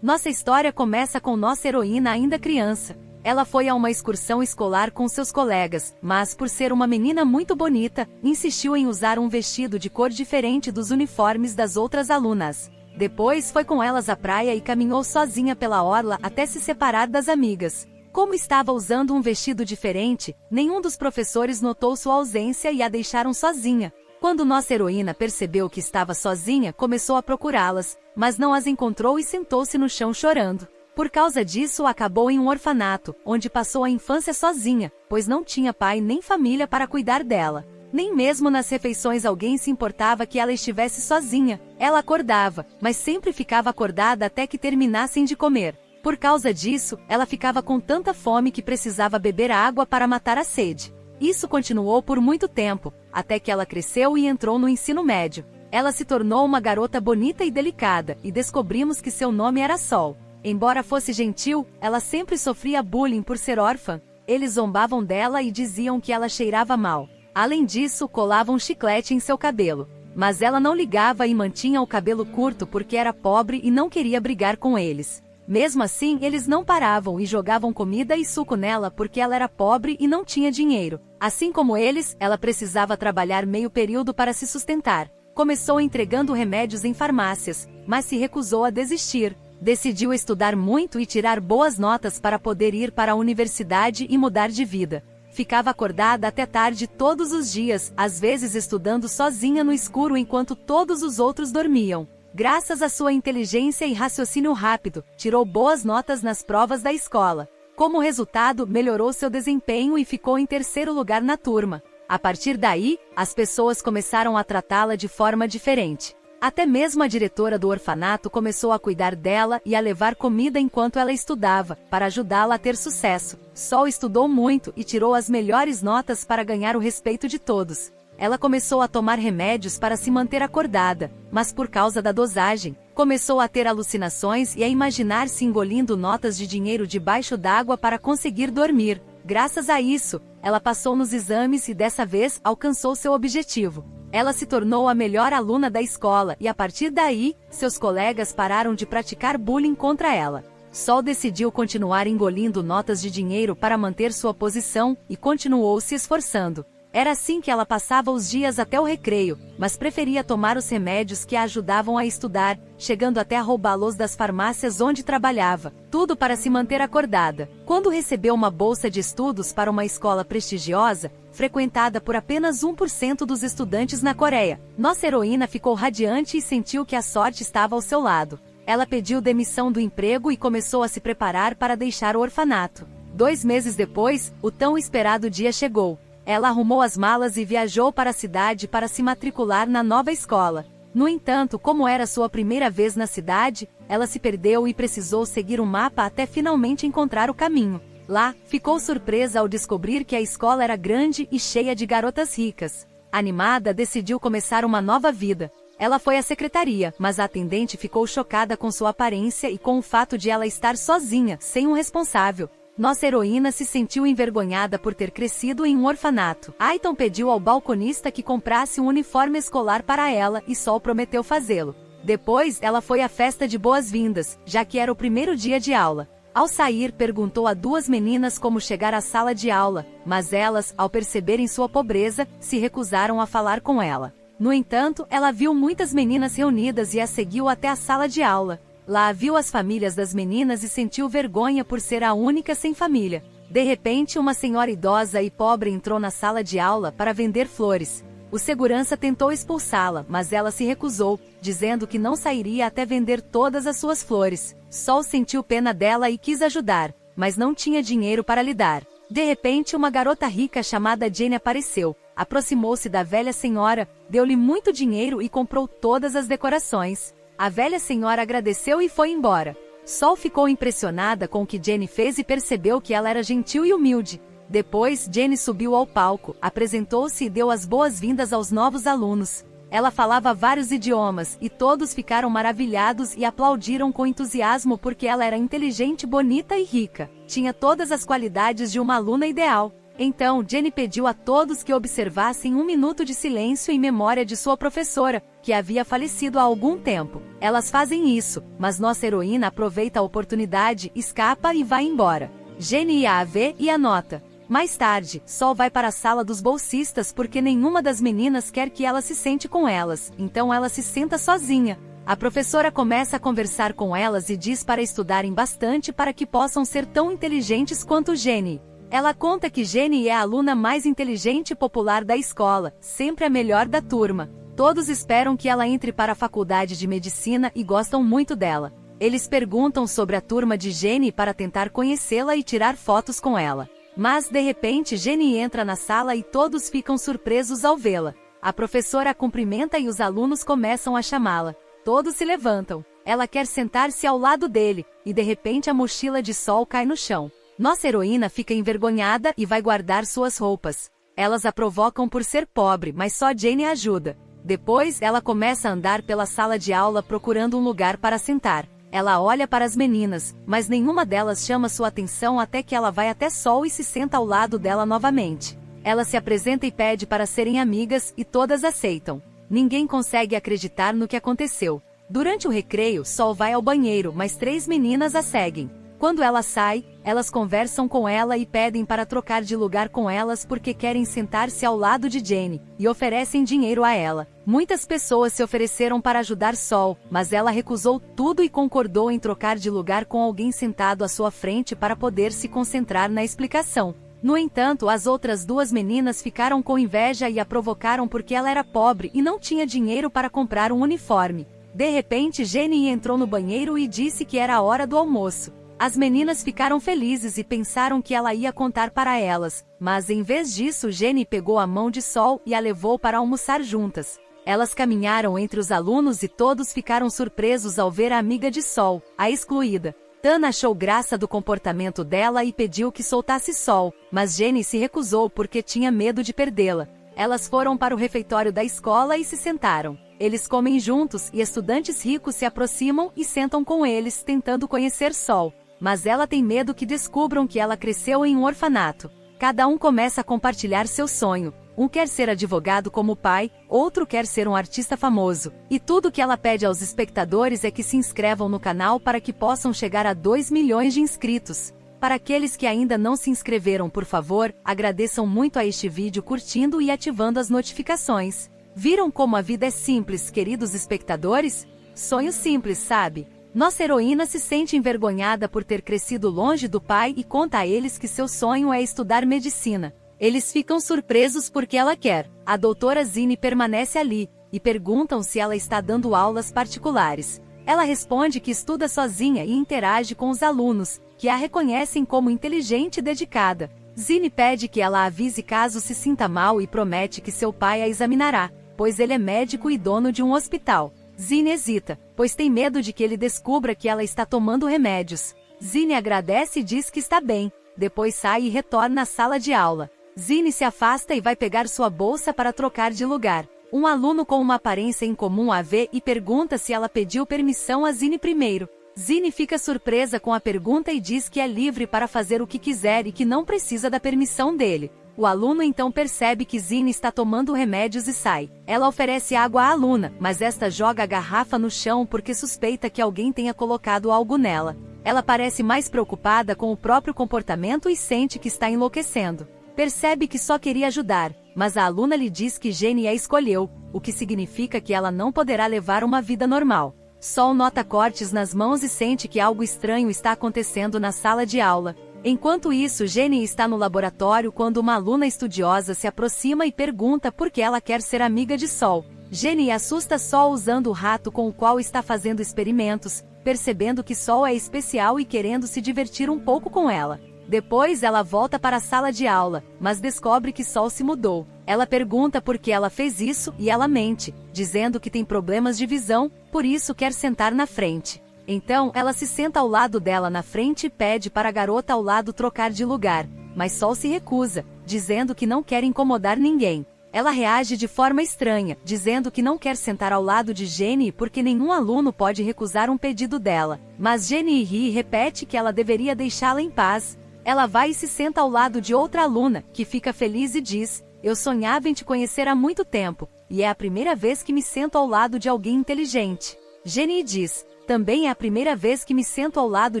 Nossa história começa com nossa heroína ainda criança. Ela foi a uma excursão escolar com seus colegas, mas por ser uma menina muito bonita, insistiu em usar um vestido de cor diferente dos uniformes das outras alunas. Depois foi com elas à praia e caminhou sozinha pela orla até se separar das amigas. Como estava usando um vestido diferente, nenhum dos professores notou sua ausência e a deixaram sozinha. Quando nossa heroína percebeu que estava sozinha, começou a procurá-las, mas não as encontrou e sentou-se no chão chorando. Por causa disso, acabou em um orfanato, onde passou a infância sozinha, pois não tinha pai nem família para cuidar dela. Nem mesmo nas refeições alguém se importava que ela estivesse sozinha. Ela acordava, mas sempre ficava acordada até que terminassem de comer. Por causa disso, ela ficava com tanta fome que precisava beber água para matar a sede. Isso continuou por muito tempo, até que ela cresceu e entrou no ensino médio. Ela se tornou uma garota bonita e delicada, e descobrimos que seu nome era Sol. Embora fosse gentil, ela sempre sofria bullying por ser órfã. Eles zombavam dela e diziam que ela cheirava mal. Além disso, colavam chiclete em seu cabelo. Mas ela não ligava e mantinha o cabelo curto porque era pobre e não queria brigar com eles. Mesmo assim, eles não paravam e jogavam comida e suco nela porque ela era pobre e não tinha dinheiro. Assim como eles, ela precisava trabalhar meio período para se sustentar. Começou entregando remédios em farmácias, mas se recusou a desistir. Decidiu estudar muito e tirar boas notas para poder ir para a universidade e mudar de vida. Ficava acordada até tarde todos os dias, às vezes estudando sozinha no escuro enquanto todos os outros dormiam. Graças à sua inteligência e raciocínio rápido, tirou boas notas nas provas da escola. Como resultado, melhorou seu desempenho e ficou em terceiro lugar na turma. A partir daí, as pessoas começaram a tratá-la de forma diferente. Até mesmo a diretora do orfanato começou a cuidar dela e a levar comida enquanto ela estudava, para ajudá-la a ter sucesso. Sol estudou muito e tirou as melhores notas para ganhar o respeito de todos. Ela começou a tomar remédios para se manter acordada, mas por causa da dosagem, começou a ter alucinações e a imaginar-se engolindo notas de dinheiro debaixo d'água para conseguir dormir. Graças a isso, ela passou nos exames e dessa vez alcançou seu objetivo. Ela se tornou a melhor aluna da escola e a partir daí, seus colegas pararam de praticar bullying contra ela. Sol decidiu continuar engolindo notas de dinheiro para manter sua posição e continuou se esforçando. Era assim que ela passava os dias até o recreio, mas preferia tomar os remédios que a ajudavam a estudar, chegando até a roubá-los das farmácias onde trabalhava, tudo para se manter acordada. Quando recebeu uma bolsa de estudos para uma escola prestigiosa, frequentada por apenas 1% dos estudantes na Coreia, nossa heroína ficou radiante e sentiu que a sorte estava ao seu lado. Ela pediu demissão do emprego e começou a se preparar para deixar o orfanato. 2 meses depois, o tão esperado dia chegou. Ela arrumou as malas e viajou para a cidade para se matricular na nova escola. No entanto, como era sua primeira vez na cidade, ela se perdeu e precisou seguir o mapa até finalmente encontrar o caminho. Lá, ficou surpresa ao descobrir que a escola era grande e cheia de garotas ricas. Animada, decidiu começar uma nova vida. Ela foi à secretaria, mas a atendente ficou chocada com sua aparência e com o fato de ela estar sozinha, sem um responsável. Nossa heroína se sentiu envergonhada por ter crescido em um orfanato. Aiton pediu ao balconista que comprasse um uniforme escolar para ela e Sol prometeu fazê-lo. Depois, ela foi à festa de boas-vindas, já que era o primeiro dia de aula. Ao sair, perguntou a 2 meninas como chegar à sala de aula, mas elas, ao perceberem sua pobreza, se recusaram a falar com ela. No entanto, ela viu muitas meninas reunidas e as seguiu até a sala de aula. Lá viu as famílias das meninas e sentiu vergonha por ser a única sem família. De repente, uma senhora idosa e pobre entrou na sala de aula para vender flores. O segurança tentou expulsá-la, mas ela se recusou, dizendo que não sairia até vender todas as suas flores. Sol sentiu pena dela e quis ajudar, mas não tinha dinheiro para lhe dar. De repente, uma garota rica chamada Jenny apareceu. Aproximou-se da velha senhora, deu-lhe muito dinheiro e comprou todas as decorações. A velha senhora agradeceu e foi embora. Sol ficou impressionada com o que Jenny fez e percebeu que ela era gentil e humilde. Depois, Jenny subiu ao palco, apresentou-se e deu as boas-vindas aos novos alunos. Ela falava vários idiomas, e todos ficaram maravilhados e aplaudiram com entusiasmo porque ela era inteligente, bonita e rica. Tinha todas as qualidades de uma aluna ideal. Então, Jenny pediu a todos que observassem 1 minuto de silêncio em memória de sua professora, que havia falecido há algum tempo. Elas fazem isso, mas nossa heroína aproveita a oportunidade, escapa e vai embora. Jenny a vê e anota. Mais tarde, Sol vai para a sala dos bolsistas porque nenhuma das meninas quer que ela se sente com elas, então ela se senta sozinha. A professora começa a conversar com elas e diz para estudarem bastante para que possam ser tão inteligentes quanto Jenny. Ela conta que Jenny é a aluna mais inteligente e popular da escola, sempre a melhor da turma. Todos esperam que ela entre para a faculdade de medicina e gostam muito dela. Eles perguntam sobre a turma de Jenny para tentar conhecê-la e tirar fotos com ela. Mas, de repente, Jenny entra na sala e todos ficam surpresos ao vê-la. A professora a cumprimenta e os alunos começam a chamá-la. Todos se levantam. Ela quer sentar-se ao lado dele, e de repente a mochila de Sol cai no chão. Nossa heroína fica envergonhada e vai guardar suas roupas. Elas a provocam por ser pobre, mas só Jenny a ajuda. Depois, ela começa a andar pela sala de aula procurando um lugar para sentar. Ela olha para as meninas, mas nenhuma delas chama sua atenção até que ela vai até Sol e se senta ao lado dela novamente. Ela se apresenta e pede para serem amigas, e todas aceitam. Ninguém consegue acreditar no que aconteceu. Durante o recreio, Sol vai ao banheiro, mas 3 meninas a seguem. Quando ela sai, elas conversam com ela e pedem para trocar de lugar com elas porque querem sentar-se ao lado de Jenny, e oferecem dinheiro a ela. Muitas pessoas se ofereceram para ajudar Sol, mas ela recusou tudo e concordou em trocar de lugar com alguém sentado à sua frente para poder se concentrar na explicação. No entanto, as outras 2 meninas ficaram com inveja e a provocaram porque ela era pobre e não tinha dinheiro para comprar um uniforme. De repente, Jenny entrou no banheiro e disse que era a hora do almoço. As meninas ficaram felizes e pensaram que ela ia contar para elas, mas em vez disso Jenny pegou a mão de Sol e a levou para almoçar juntas. Elas caminharam entre os alunos e todos ficaram surpresos ao ver a amiga de Sol, a excluída. Tana achou graça do comportamento dela e pediu que soltasse Sol, mas Jenny se recusou porque tinha medo de perdê-la. Elas foram para o refeitório da escola e se sentaram. Eles comem juntos e estudantes ricos se aproximam e sentam com eles, tentando conhecer Sol. Mas ela tem medo que descubram que ela cresceu em um orfanato. Cada um começa a compartilhar seu sonho. Um quer ser advogado como o pai, outro quer ser um artista famoso. E tudo que ela pede aos espectadores é que se inscrevam no canal para que possam chegar a 2 milhões de inscritos. Para aqueles que ainda não se inscreveram, por favor, agradeçam muito a este vídeo curtindo e ativando as notificações. Viram como a vida é simples, queridos espectadores? Sonho simples, sabe? Nossa heroína se sente envergonhada por ter crescido longe do pai e conta a eles que seu sonho é estudar medicina. Eles ficam surpresos porque ela quer. A doutora Zine permanece ali, e perguntam se ela está dando aulas particulares. Ela responde que estuda sozinha e interage com os alunos, que a reconhecem como inteligente e dedicada. Zine pede que ela avise caso se sinta mal e promete que seu pai a examinará, pois ele é médico e dono de um hospital. Zine hesita, pois tem medo de que ele descubra que ela está tomando remédios. Zine agradece e diz que está bem, depois sai e retorna à sala de aula. Zine se afasta e vai pegar sua bolsa para trocar de lugar. Um aluno com uma aparência incomum a vê e pergunta se ela pediu permissão a Zine primeiro. Zine fica surpresa com a pergunta e diz que é livre para fazer o que quiser e que não precisa da permissão dele. O aluno então percebe que Zine está tomando remédios e sai. Ela oferece água à aluna, mas esta joga a garrafa no chão porque suspeita que alguém tenha colocado algo nela. Ela parece mais preocupada com o próprio comportamento e sente que está enlouquecendo. Percebe que só queria ajudar, mas a aluna lhe diz que Jenny a escolheu, o que significa que ela não poderá levar uma vida normal. Sol nota cortes nas mãos e sente que algo estranho está acontecendo na sala de aula. Enquanto isso, Jenny está no laboratório quando uma aluna estudiosa se aproxima e pergunta por que ela quer ser amiga de Sol. Jenny assusta Sol usando o rato com o qual está fazendo experimentos, percebendo que Sol é especial e querendo se divertir um pouco com ela. Depois ela volta para a sala de aula, mas descobre que Sol se mudou. Ela pergunta por que ela fez isso e ela mente, dizendo que tem problemas de visão, por isso quer sentar na frente. Então, ela se senta ao lado dela na frente e pede para a garota ao lado trocar de lugar, mas Sol se recusa, dizendo que não quer incomodar ninguém. Ela reage de forma estranha, dizendo que não quer sentar ao lado de Jenny porque nenhum aluno pode recusar um pedido dela. Mas Jenny ri e repete que ela deveria deixá-la em paz. Ela vai e se senta ao lado de outra aluna, que fica feliz e diz: eu sonhava em te conhecer há muito tempo, e é a primeira vez que me sento ao lado de alguém inteligente. Jenny diz: também é a primeira vez que me sento ao lado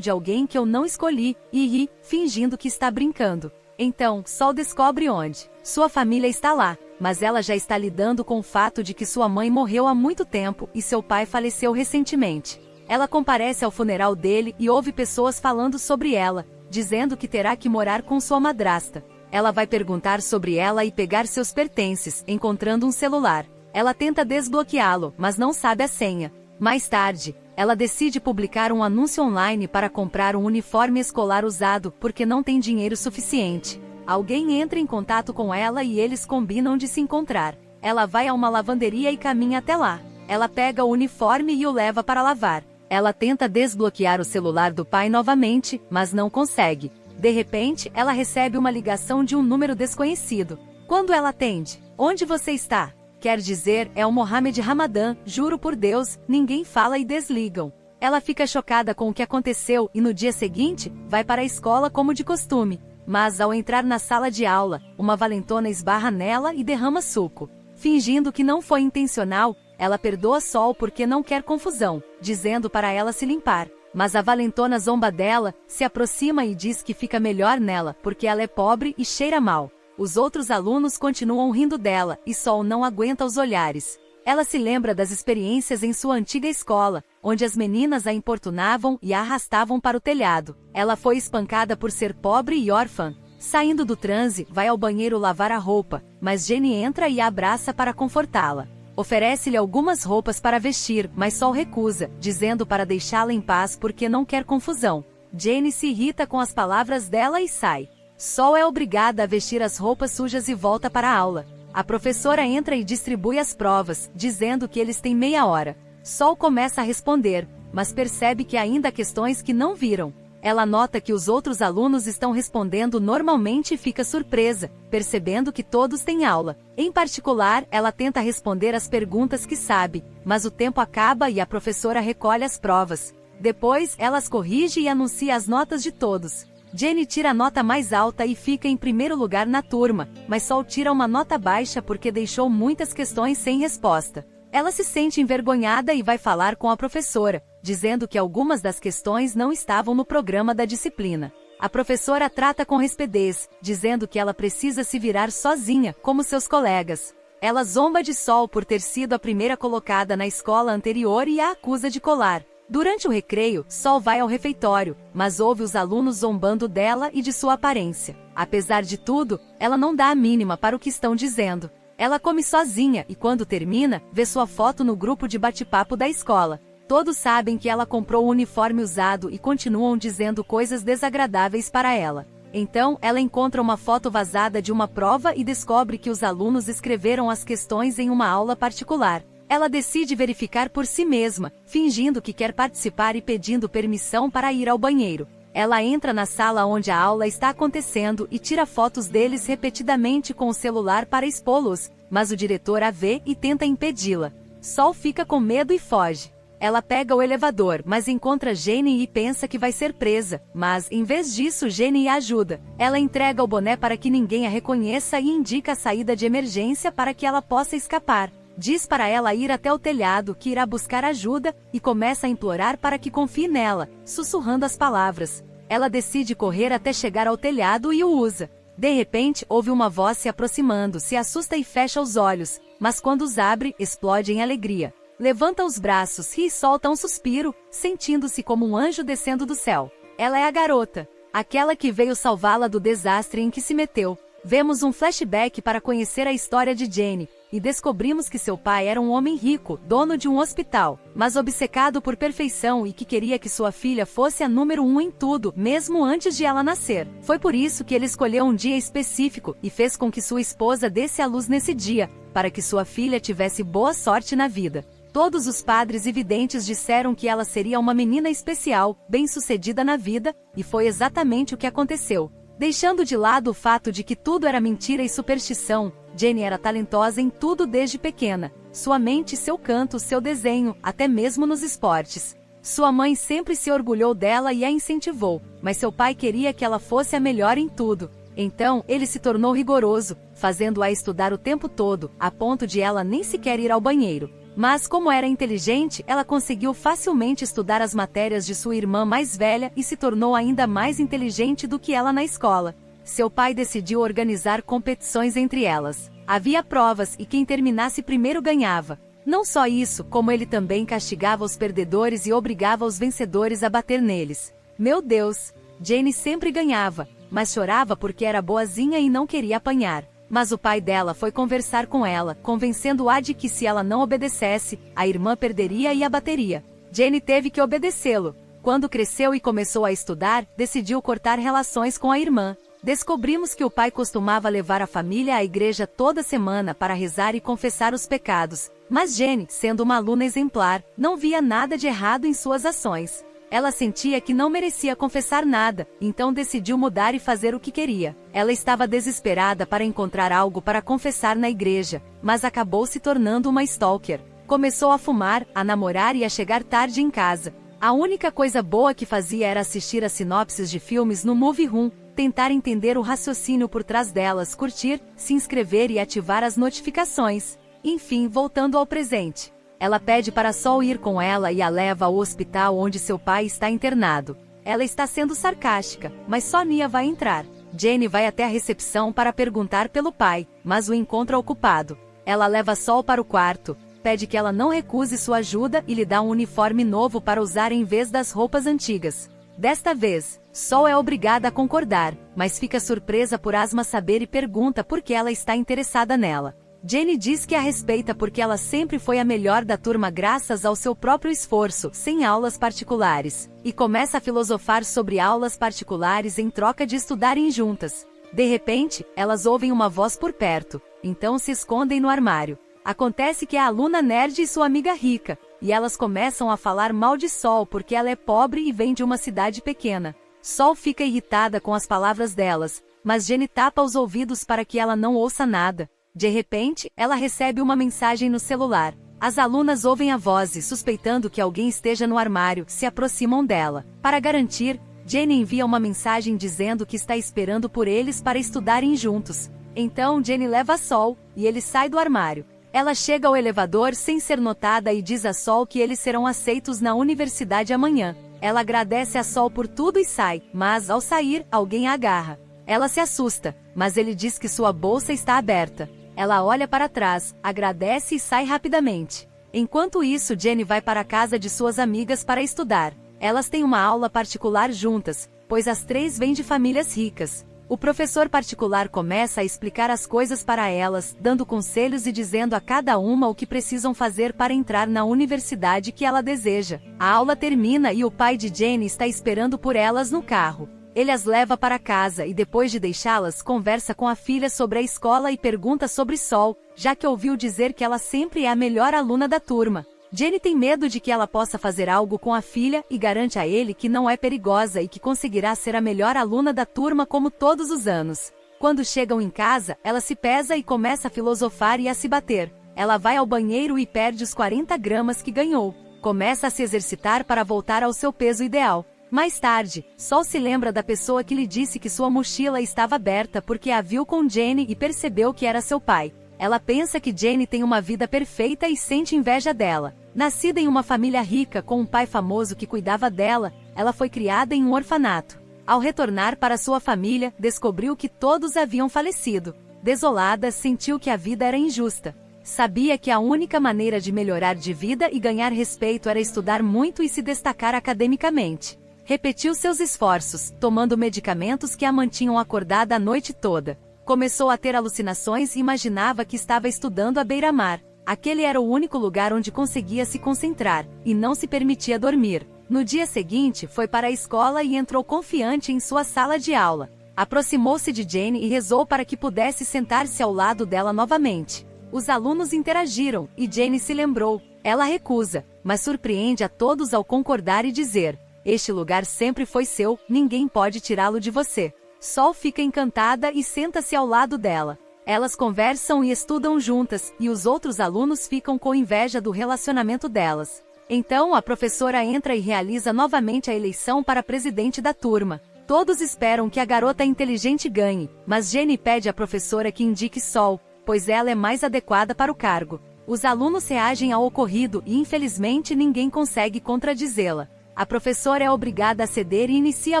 de alguém que eu não escolhi, e ri, fingindo que está brincando. Então, Sol descobre onde sua família está lá, mas ela já está lidando com o fato de que sua mãe morreu há muito tempo e seu pai faleceu recentemente. Ela comparece ao funeral dele e ouve pessoas falando sobre ela, dizendo que terá que morar com sua madrasta. Ela vai perguntar sobre ela e pegar seus pertences, encontrando um celular. Ela tenta desbloqueá-lo, mas não sabe a senha. Mais tarde, ela decide publicar um anúncio online para comprar um uniforme escolar usado porque não tem dinheiro suficiente. Alguém entra em contato com ela e eles combinam de se encontrar. Ela vai a uma lavanderia e caminha até lá. Ela pega o uniforme e o leva para lavar. Ela tenta desbloquear o celular do pai novamente, mas não consegue. De repente, ela recebe uma ligação de um número desconhecido. Quando ela atende: onde você está? Quer dizer, é o Mohamed Ramadan, juro por Deus, ninguém fala e desligam. Ela fica chocada com o que aconteceu e no dia seguinte, vai para a escola como de costume. Mas ao entrar na sala de aula, uma valentona esbarra nela e derrama suco. Fingindo que não foi intencional, ela perdoa Sol porque não quer confusão, dizendo para ela se limpar. Mas a valentona zomba dela, se aproxima e diz que fica melhor nela porque ela é pobre e cheira mal. Os outros alunos continuam rindo dela, e Sol não aguenta os olhares. Ela se lembra das experiências em sua antiga escola, onde as meninas a importunavam e a arrastavam para o telhado. Ela foi espancada por ser pobre e órfã. Saindo do transe, vai ao banheiro lavar a roupa, mas Jenny entra e a abraça para confortá-la. Oferece-lhe algumas roupas para vestir, mas Sol recusa, dizendo para deixá-la em paz porque não quer confusão. Jenny se irrita com as palavras dela e sai. Sol é obrigada a vestir as roupas sujas e volta para a aula. A professora entra e distribui as provas, dizendo que eles têm meia hora. Sol começa a responder, mas percebe que ainda há questões que não viram. Ela nota que os outros alunos estão respondendo normalmente e fica surpresa, percebendo que todos têm aula. Em particular, ela tenta responder as perguntas que sabe, mas o tempo acaba e a professora recolhe as provas. Depois, ela as corrige e anuncia as notas de todos. Jenny tira a nota mais alta e fica em primeiro lugar na turma, mas Sol tira uma nota baixa porque deixou muitas questões sem resposta. Ela se sente envergonhada e vai falar com a professora, dizendo que algumas das questões não estavam no programa da disciplina. A professora trata com rispidez, dizendo que ela precisa se virar sozinha, como seus colegas. Ela zomba de Sol por ter sido a primeira colocada na escola anterior e a acusa de colar. Durante o recreio, Sol vai ao refeitório, mas ouve os alunos zombando dela e de sua aparência. Apesar de tudo, ela não dá a mínima para o que estão dizendo. Ela come sozinha e quando termina, vê sua foto no grupo de bate-papo da escola. Todos sabem que ela comprou o uniforme usado e continuam dizendo coisas desagradáveis para ela. Então, ela encontra uma foto vazada de uma prova e descobre que os alunos escreveram as questões em uma aula particular. Ela decide verificar por si mesma, fingindo que quer participar e pedindo permissão para ir ao banheiro. Ela entra na sala onde a aula está acontecendo e tira fotos deles repetidamente com o celular para expô-los, mas o diretor a vê e tenta impedi-la. Sol fica com medo e foge. Ela pega o elevador, mas encontra Jenny e pensa que vai ser presa, mas, em vez disso, Jenny a ajuda. Ela entrega o boné para que ninguém a reconheça e indica a saída de emergência para que ela possa escapar. Diz para ela ir até o telhado que irá buscar ajuda, e começa a implorar para que confie nela, sussurrando as palavras. Ela decide correr até chegar ao telhado e o usa. De repente, ouve uma voz se aproximando, se assusta e fecha os olhos, mas quando os abre, explode em alegria. Levanta os braços, ri e solta um suspiro, sentindo-se como um anjo descendo do céu. Ela é a garota, aquela que veio salvá-la do desastre em que se meteu. Vemos um flashback para conhecer a história de Jenny, e descobrimos que seu pai era um homem rico, dono de um hospital, mas obcecado por perfeição e que queria que sua filha fosse a número 1 em tudo, mesmo antes de ela nascer. Foi por isso que ele escolheu um dia específico e fez com que sua esposa desse à luz nesse dia, para que sua filha tivesse boa sorte na vida. Todos os padres e videntes disseram que ela seria uma menina especial, bem-sucedida na vida, e foi exatamente o que aconteceu. Deixando de lado o fato de que tudo era mentira e superstição, Jenny era talentosa em tudo desde pequena. Sua mente, seu canto, seu desenho, até mesmo nos esportes. Sua mãe sempre se orgulhou dela e a incentivou, mas seu pai queria que ela fosse a melhor em tudo. Então, ele se tornou rigoroso, fazendo-a estudar o tempo todo, a ponto de ela nem sequer ir ao banheiro. Mas como era inteligente, ela conseguiu facilmente estudar as matérias de sua irmã mais velha e se tornou ainda mais inteligente do que ela na escola. Seu pai decidiu organizar competições entre elas. Havia provas e quem terminasse primeiro ganhava. Não só isso, como ele também castigava os perdedores e obrigava os vencedores a bater neles. Meu Deus! Jane sempre ganhava, mas chorava porque era boazinha e não queria apanhar. Mas o pai dela foi conversar com ela, convencendo-a de que se ela não obedecesse, a irmã perderia e a bateria. Jane teve que obedecê-lo. Quando cresceu e começou a estudar, decidiu cortar relações com a irmã. Descobrimos que o pai costumava levar a família à igreja toda semana para rezar e confessar os pecados. Mas Jane, sendo uma aluna exemplar, não via nada de errado em suas ações. Ela sentia que não merecia confessar nada, então decidiu mudar e fazer o que queria. Ela estava desesperada para encontrar algo para confessar na igreja, mas acabou se tornando uma stalker. Começou a fumar, a namorar e a chegar tarde em casa. A única coisa boa que fazia era assistir a sinopses de filmes no Movie Room, tentar entender o raciocínio por trás delas, curtir, se inscrever e ativar as notificações. Enfim, voltando ao presente. Ela pede para Sol ir com ela e a leva ao hospital onde seu pai está internado. Ela está sendo sarcástica, mas só Nia vai entrar. Jane vai até a recepção para perguntar pelo pai, mas o encontra ocupado. Ela leva Sol para o quarto, pede que ela não recuse sua ajuda e lhe dá um uniforme novo para usar em vez das roupas antigas. Desta vez, Sol é obrigada a concordar, mas fica surpresa por Asma saber e pergunta por que ela está interessada nela. Jane diz que a respeita porque ela sempre foi a melhor da turma graças ao seu próprio esforço, sem aulas particulares, e começa a filosofar sobre aulas particulares em troca de estudarem juntas. De repente, elas ouvem uma voz por perto, então se escondem no armário. Acontece que é a aluna nerd e sua amiga rica, e elas começam a falar mal de Sol porque ela é pobre e vem de uma cidade pequena. Sol fica irritada com as palavras delas, mas Jane tapa os ouvidos para que ela não ouça nada. De repente, ela recebe uma mensagem no celular. As alunas ouvem a voz e, suspeitando que alguém esteja no armário, se aproximam dela. Para garantir, Jane envia uma mensagem dizendo que está esperando por eles para estudarem juntos. Então Jane leva a Sol, e ele sai do armário. Ela chega ao elevador sem ser notada e diz a Sol que eles serão aceitos na universidade amanhã. Ela agradece a Sol por tudo e sai, mas ao sair, alguém a agarra. Ela se assusta, mas ele diz que sua bolsa está aberta. Ela olha para trás, agradece e sai rapidamente. Enquanto isso, Jane vai para a casa de suas amigas para estudar. Elas têm uma aula particular juntas, pois as três vêm de famílias ricas. O professor particular começa a explicar as coisas para elas, dando conselhos e dizendo a cada uma o que precisam fazer para entrar na universidade que ela deseja. A aula termina e o pai de Jane está esperando por elas no carro. Ele as leva para casa e depois de deixá-las, conversa com a filha sobre a escola e pergunta sobre Sol, já que ouviu dizer que ela sempre é a melhor aluna da turma. Jane tem medo de que ela possa fazer algo com a filha e garante a ele que não é perigosa e que conseguirá ser a melhor aluna da turma como todos os anos. Quando chegam em casa, ela se pesa e começa a filosofar e a se bater. Ela vai ao banheiro e perde os 40 gramas que ganhou. Começa a se exercitar para voltar ao seu peso ideal. Mais tarde, Sol se lembra da pessoa que lhe disse que sua mochila estava aberta porque a viu com Jane e percebeu que era seu pai. Ela pensa que Jane tem uma vida perfeita e sente inveja dela. Nascida em uma família rica com um pai famoso que cuidava dela, ela foi criada em um orfanato. Ao retornar para sua família, descobriu que todos haviam falecido. Desolada, sentiu que a vida era injusta. Sabia que a única maneira de melhorar de vida e ganhar respeito era estudar muito e se destacar academicamente. Repetiu seus esforços, tomando medicamentos que a mantinham acordada a noite toda. Começou a ter alucinações e imaginava que estava estudando à beira-mar. Aquele era o único lugar onde conseguia se concentrar, e não se permitia dormir. No dia seguinte, foi para a escola e entrou confiante em sua sala de aula. Aproximou-se de Jane e rezou para que pudesse sentar-se ao lado dela novamente. Os alunos interagiram, e Jane se lembrou. Ela recusa, mas surpreende a todos ao concordar e dizer: "Este lugar sempre foi seu, ninguém pode tirá-lo de você." Sol fica encantada e senta-se ao lado dela. Elas conversam e estudam juntas, e os outros alunos ficam com inveja do relacionamento delas. Então a professora entra e realiza novamente a eleição para presidente da turma. Todos esperam que a garota inteligente ganhe, mas Jenny pede à professora que indique Sol, pois ela é mais adequada para o cargo. Os alunos reagem ao ocorrido e infelizmente ninguém consegue contradizê-la. A professora é obrigada a ceder e inicia a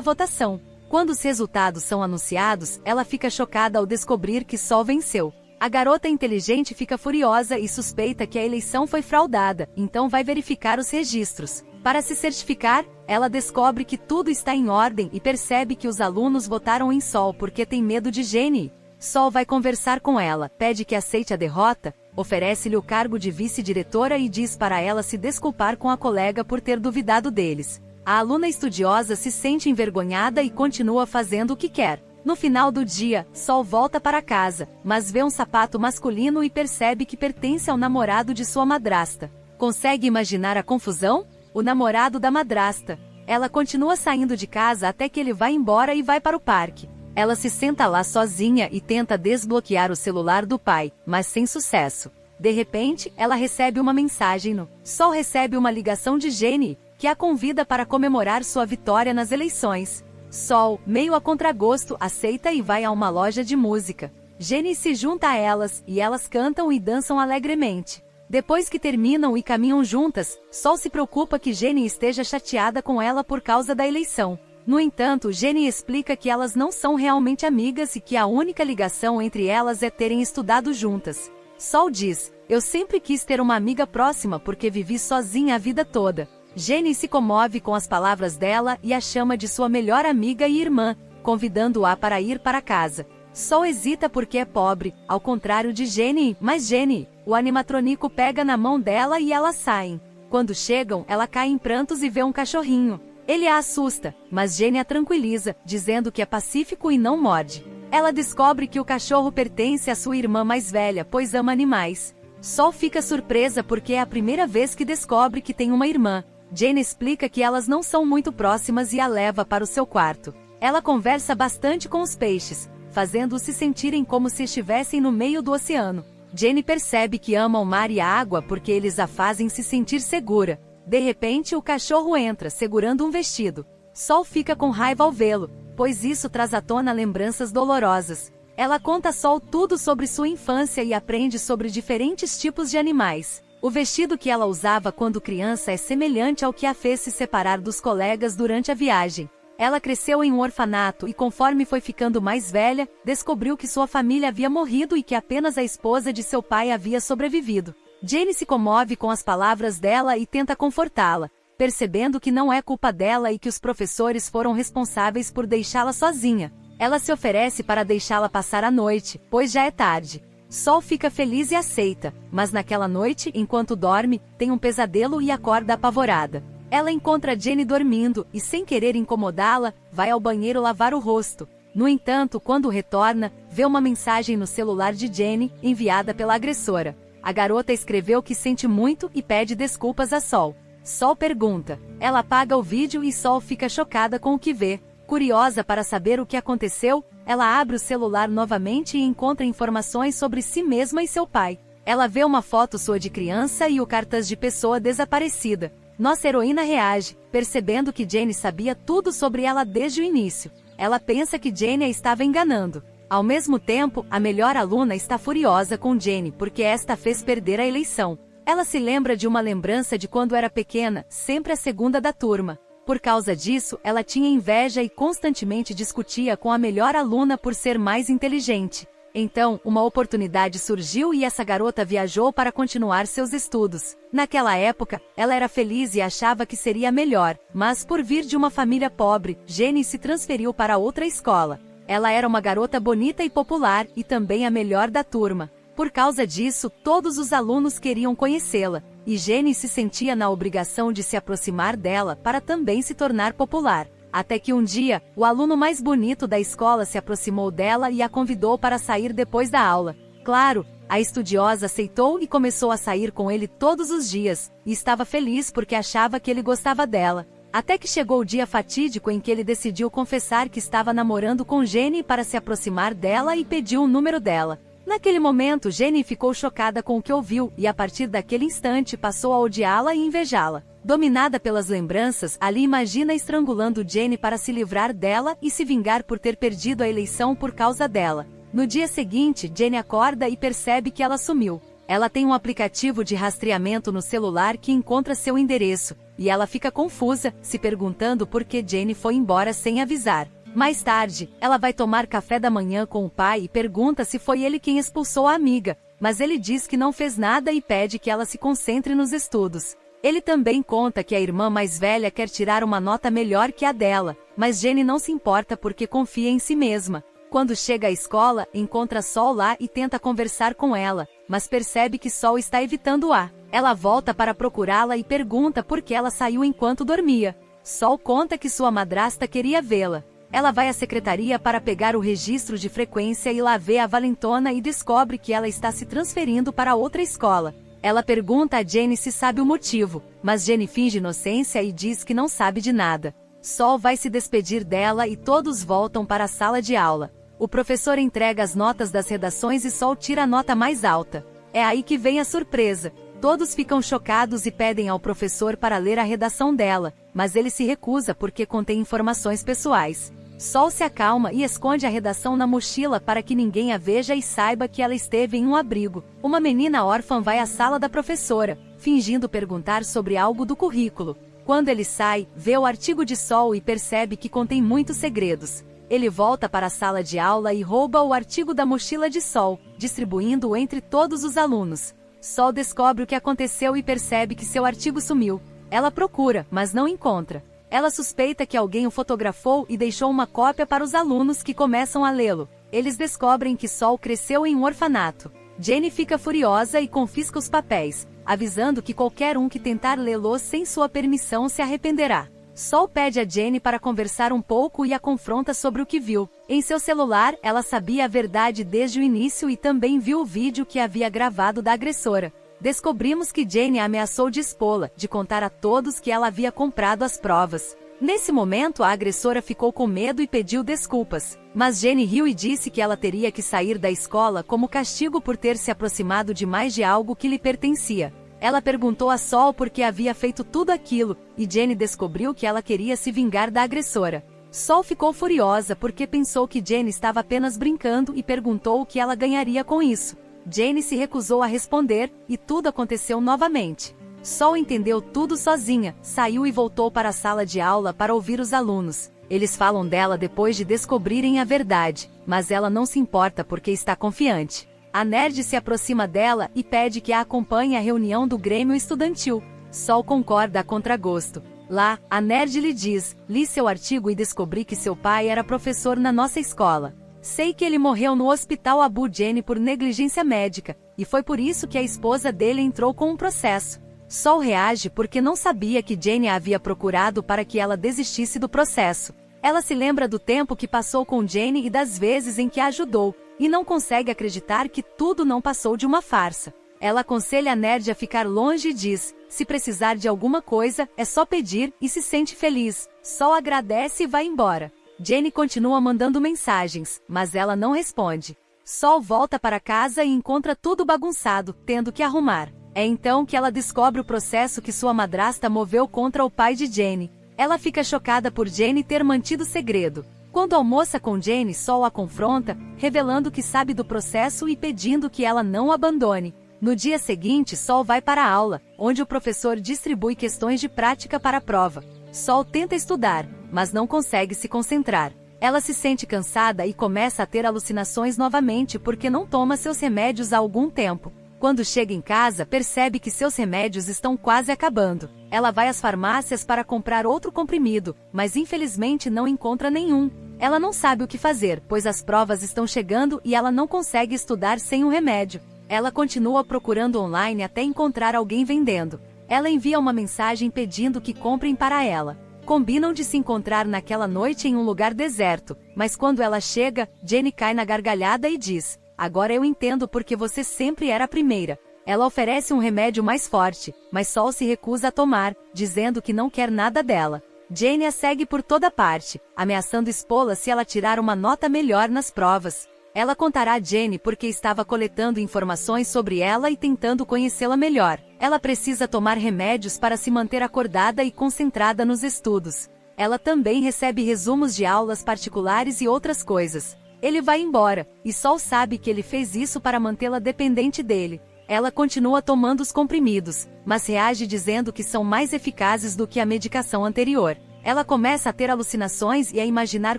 votação. Quando os resultados são anunciados, ela fica chocada ao descobrir que Sol venceu. A garota inteligente fica furiosa e suspeita que a eleição foi fraudada, então vai verificar os registros. Para se certificar, ela descobre que tudo está em ordem e percebe que os alunos votaram em Sol porque tem medo de Jenny. Sol vai conversar com ela, pede que aceite a derrota, oferece-lhe o cargo de vice-diretora e diz para ela se desculpar com a colega por ter duvidado deles. A aluna estudiosa se sente envergonhada e continua fazendo o que quer. No final do dia, Sol volta para casa, mas vê um sapato masculino e percebe que pertence ao namorado de sua madrasta. Consegue imaginar a confusão? O namorado da madrasta. Ela continua saindo de casa até que ele vai embora e vai para o parque. Ela se senta lá sozinha e tenta desbloquear o celular do pai, mas sem sucesso. De repente, ela recebe uma mensagem no Sol recebe uma ligação de Jenny, que a convida para comemorar sua vitória nas eleições. Sol, meio a contragosto, aceita e vai a uma loja de música. Jenny se junta a elas, e elas cantam e dançam alegremente. Depois que terminam e caminham juntas, Sol se preocupa que Jenny esteja chateada com ela por causa da eleição. No entanto, Jenny explica que elas não são realmente amigas e que a única ligação entre elas é terem estudado juntas. Sol diz, eu sempre quis ter uma amiga próxima porque vivi sozinha a vida toda. Jenny se comove com as palavras dela e a chama de sua melhor amiga e irmã, convidando-a para ir para casa. Sol hesita porque é pobre, ao contrário de Jenny, mas Jenny, o animatrônico pega na mão dela e elas saem. Quando chegam, ela cai em prantos e vê um cachorrinho. Ele a assusta, mas Jenny a tranquiliza, dizendo que é pacífico e não morde. Ela descobre que o cachorro pertence à sua irmã mais velha, pois ama animais. Sol fica surpresa porque é a primeira vez que descobre que tem uma irmã. Jenny explica que elas não são muito próximas e a leva para o seu quarto. Ela conversa bastante com os peixes, fazendo-os se sentirem como se estivessem no meio do oceano. Jenny percebe que ama o mar e a água porque eles a fazem se sentir segura. De repente, o cachorro entra, segurando um vestido. Sol fica com raiva ao vê-lo, pois isso traz à tona lembranças dolorosas. Ela conta a Sol tudo sobre sua infância e aprende sobre diferentes tipos de animais. O vestido que ela usava quando criança é semelhante ao que a fez se separar dos colegas durante a viagem. Ela cresceu em um orfanato e conforme foi ficando mais velha, descobriu que sua família havia morrido e que apenas a esposa de seu pai havia sobrevivido. Jenny se comove com as palavras dela e tenta confortá-la, percebendo que não é culpa dela e que os professores foram responsáveis por deixá-la sozinha. Ela se oferece para deixá-la passar a noite, pois já é tarde. Sol fica feliz e aceita, mas naquela noite, enquanto dorme, tem um pesadelo e acorda apavorada. Ela encontra Jenny dormindo e, sem querer incomodá-la, vai ao banheiro lavar o rosto. No entanto, quando retorna, vê uma mensagem no celular de Jenny, enviada pela agressora. A garota escreveu que sente muito e pede desculpas a Sol. Sol pergunta. Ela apaga o vídeo e Sol fica chocada com o que vê. Curiosa para saber o que aconteceu, ela abre o celular novamente e encontra informações sobre si mesma e seu pai. Ela vê uma foto sua de criança e o cartaz de pessoa desaparecida. Nossa heroína reage, percebendo que Jenny sabia tudo sobre ela desde o início. Ela pensa que Jenny a estava enganando. Ao mesmo tempo, a melhor aluna está furiosa com Jenny porque esta fez perder a eleição. Ela se lembra de uma lembrança de quando era pequena, sempre a segunda da turma. Por causa disso, ela tinha inveja e constantemente discutia com a melhor aluna por ser mais inteligente. Então, uma oportunidade surgiu e essa garota viajou para continuar seus estudos. Naquela época, ela era feliz e achava que seria melhor, mas por vir de uma família pobre, Jenny se transferiu para outra escola. Ela era uma garota bonita e popular e também a melhor da turma. Por causa disso, todos os alunos queriam conhecê-la, e Jenny se sentia na obrigação de se aproximar dela para também se tornar popular. Até que um dia, o aluno mais bonito da escola se aproximou dela e a convidou para sair depois da aula. Claro, a estudiosa aceitou e começou a sair com ele todos os dias, e estava feliz porque achava que ele gostava dela. Até que chegou o dia fatídico em que ele decidiu confessar que estava namorando com Jenny para se aproximar dela e pediu o número dela. Naquele momento, Jenny ficou chocada com o que ouviu e a partir daquele instante passou a odiá-la e invejá-la. Dominada pelas lembranças, Ali imagina estrangulando Jenny para se livrar dela e se vingar por ter perdido a eleição por causa dela. No dia seguinte, Jenny acorda e percebe que ela sumiu. Ela tem um aplicativo de rastreamento no celular que encontra seu endereço, e ela fica confusa, se perguntando por que Jenny foi embora sem avisar. Mais tarde, ela vai tomar café da manhã com o pai e pergunta se foi ele quem expulsou a amiga, mas ele diz que não fez nada e pede que ela se concentre nos estudos. Ele também conta que a irmã mais velha quer tirar uma nota melhor que a dela, mas Jenny não se importa porque confia em si mesma. Quando chega à escola, encontra Sol lá e tenta conversar com ela, mas percebe que Sol está evitando-a. Ela volta para procurá-la e pergunta por que ela saiu enquanto dormia. Sol conta que sua madrasta queria vê-la. Ela vai à secretaria para pegar o registro de frequência e lá vê a valentona e descobre que ela está se transferindo para outra escola. Ela pergunta a Jenny se sabe o motivo, mas Jenny finge inocência e diz que não sabe de nada. Sol vai se despedir dela e todos voltam para a sala de aula. O professor entrega as notas das redações e Sol tira a nota mais alta. É aí que vem a surpresa. Todos ficam chocados e pedem ao professor para ler a redação dela, mas ele se recusa porque contém informações pessoais. Sol se acalma e esconde a redação na mochila para que ninguém a veja e saiba que ela esteve em um abrigo. Uma menina órfã vai à sala da professora, fingindo perguntar sobre algo do currículo. Quando ele sai, vê o artigo de Sol e percebe que contém muitos segredos. Ele volta para a sala de aula e rouba o artigo da mochila de Sol, distribuindo-o entre todos os alunos. Sol descobre o que aconteceu e percebe que seu artigo sumiu. Ela procura, mas não encontra. Ela suspeita que alguém o fotografou e deixou uma cópia para os alunos que começam a lê-lo. Eles descobrem que Sol cresceu em um orfanato. Jenny fica furiosa e confisca os papéis, avisando que qualquer um que tentar lê-los sem sua permissão se arrependerá. Sol pede a Jenny para conversar um pouco e a confronta sobre o que viu. Em seu celular, ela sabia a verdade desde o início e também viu o vídeo que havia gravado da agressora. Descobrimos que Jenny a ameaçou de expô-la, de contar a todos que ela havia comprado as provas. Nesse momento, a agressora ficou com medo e pediu desculpas. Mas Jenny riu e disse que ela teria que sair da escola como castigo por ter se aproximado demais de algo que lhe pertencia. Ela perguntou a Sol por que havia feito tudo aquilo, e Jenny descobriu que ela queria se vingar da agressora. Sol ficou furiosa porque pensou que Jenny estava apenas brincando e perguntou o que ela ganharia com isso. Jenny se recusou a responder, e tudo aconteceu novamente. Sol entendeu tudo sozinha, saiu e voltou para a sala de aula para ouvir os alunos. Eles falam dela depois de descobrirem a verdade, mas ela não se importa porque está confiante. A nerd se aproxima dela e pede que a acompanhe à reunião do Grêmio Estudantil. Sol concorda a contragosto. Lá, a nerd lhe diz: li seu artigo e descobri que seu pai era professor na nossa escola. Sei que ele morreu no hospital Abu Jenny por negligência médica, e foi por isso que a esposa dele entrou com um processo. Sol reage porque não sabia que Jenny a havia procurado para que ela desistisse do processo. Ela se lembra do tempo que passou com Jenny e das vezes em que a ajudou, e não consegue acreditar que tudo não passou de uma farsa. Ela aconselha a nerd a ficar longe e diz: se precisar de alguma coisa, é só pedir, e se sente feliz. Sol agradece e vai embora. Jenny continua mandando mensagens, mas ela não responde. Sol volta para casa e encontra tudo bagunçado, tendo que arrumar. É então que ela descobre o processo que sua madrasta moveu contra o pai de Jenny. Ela fica chocada por Jenny ter mantido segredo. Quando almoça com Jenny, Sol a confronta, revelando que sabe do processo e pedindo que ela não o abandone. No dia seguinte, Sol vai para a aula, onde o professor distribui questões de prática para a prova. Sol tenta estudar, mas não consegue se concentrar. Ela se sente cansada e começa a ter alucinações novamente porque não toma seus remédios há algum tempo. Quando chega em casa, percebe que seus remédios estão quase acabando. Ela vai às farmácias para comprar outro comprimido, mas infelizmente não encontra nenhum. Ela não sabe o que fazer, pois as provas estão chegando e ela não consegue estudar sem um remédio. Ela continua procurando online até encontrar alguém vendendo. Ela envia uma mensagem pedindo que comprem para ela. Combinam de se encontrar naquela noite em um lugar deserto, mas quando ela chega, Jenny cai na gargalhada e diz: agora eu entendo porque você sempre era a primeira. Ela oferece um remédio mais forte, mas Sol se recusa a tomar, dizendo que não quer nada dela. Jenny a segue por toda parte, ameaçando expô-la se ela tirar uma nota melhor nas provas. Ela contará a Jenny porque estava coletando informações sobre ela e tentando conhecê-la melhor. Ela precisa tomar remédios para se manter acordada e concentrada nos estudos. Ela também recebe resumos de aulas particulares e outras coisas. Ele vai embora, e Sol sabe que ele fez isso para mantê-la dependente dele. Ela continua tomando os comprimidos, mas reage dizendo que são mais eficazes do que a medicação anterior. Ela começa a ter alucinações e a imaginar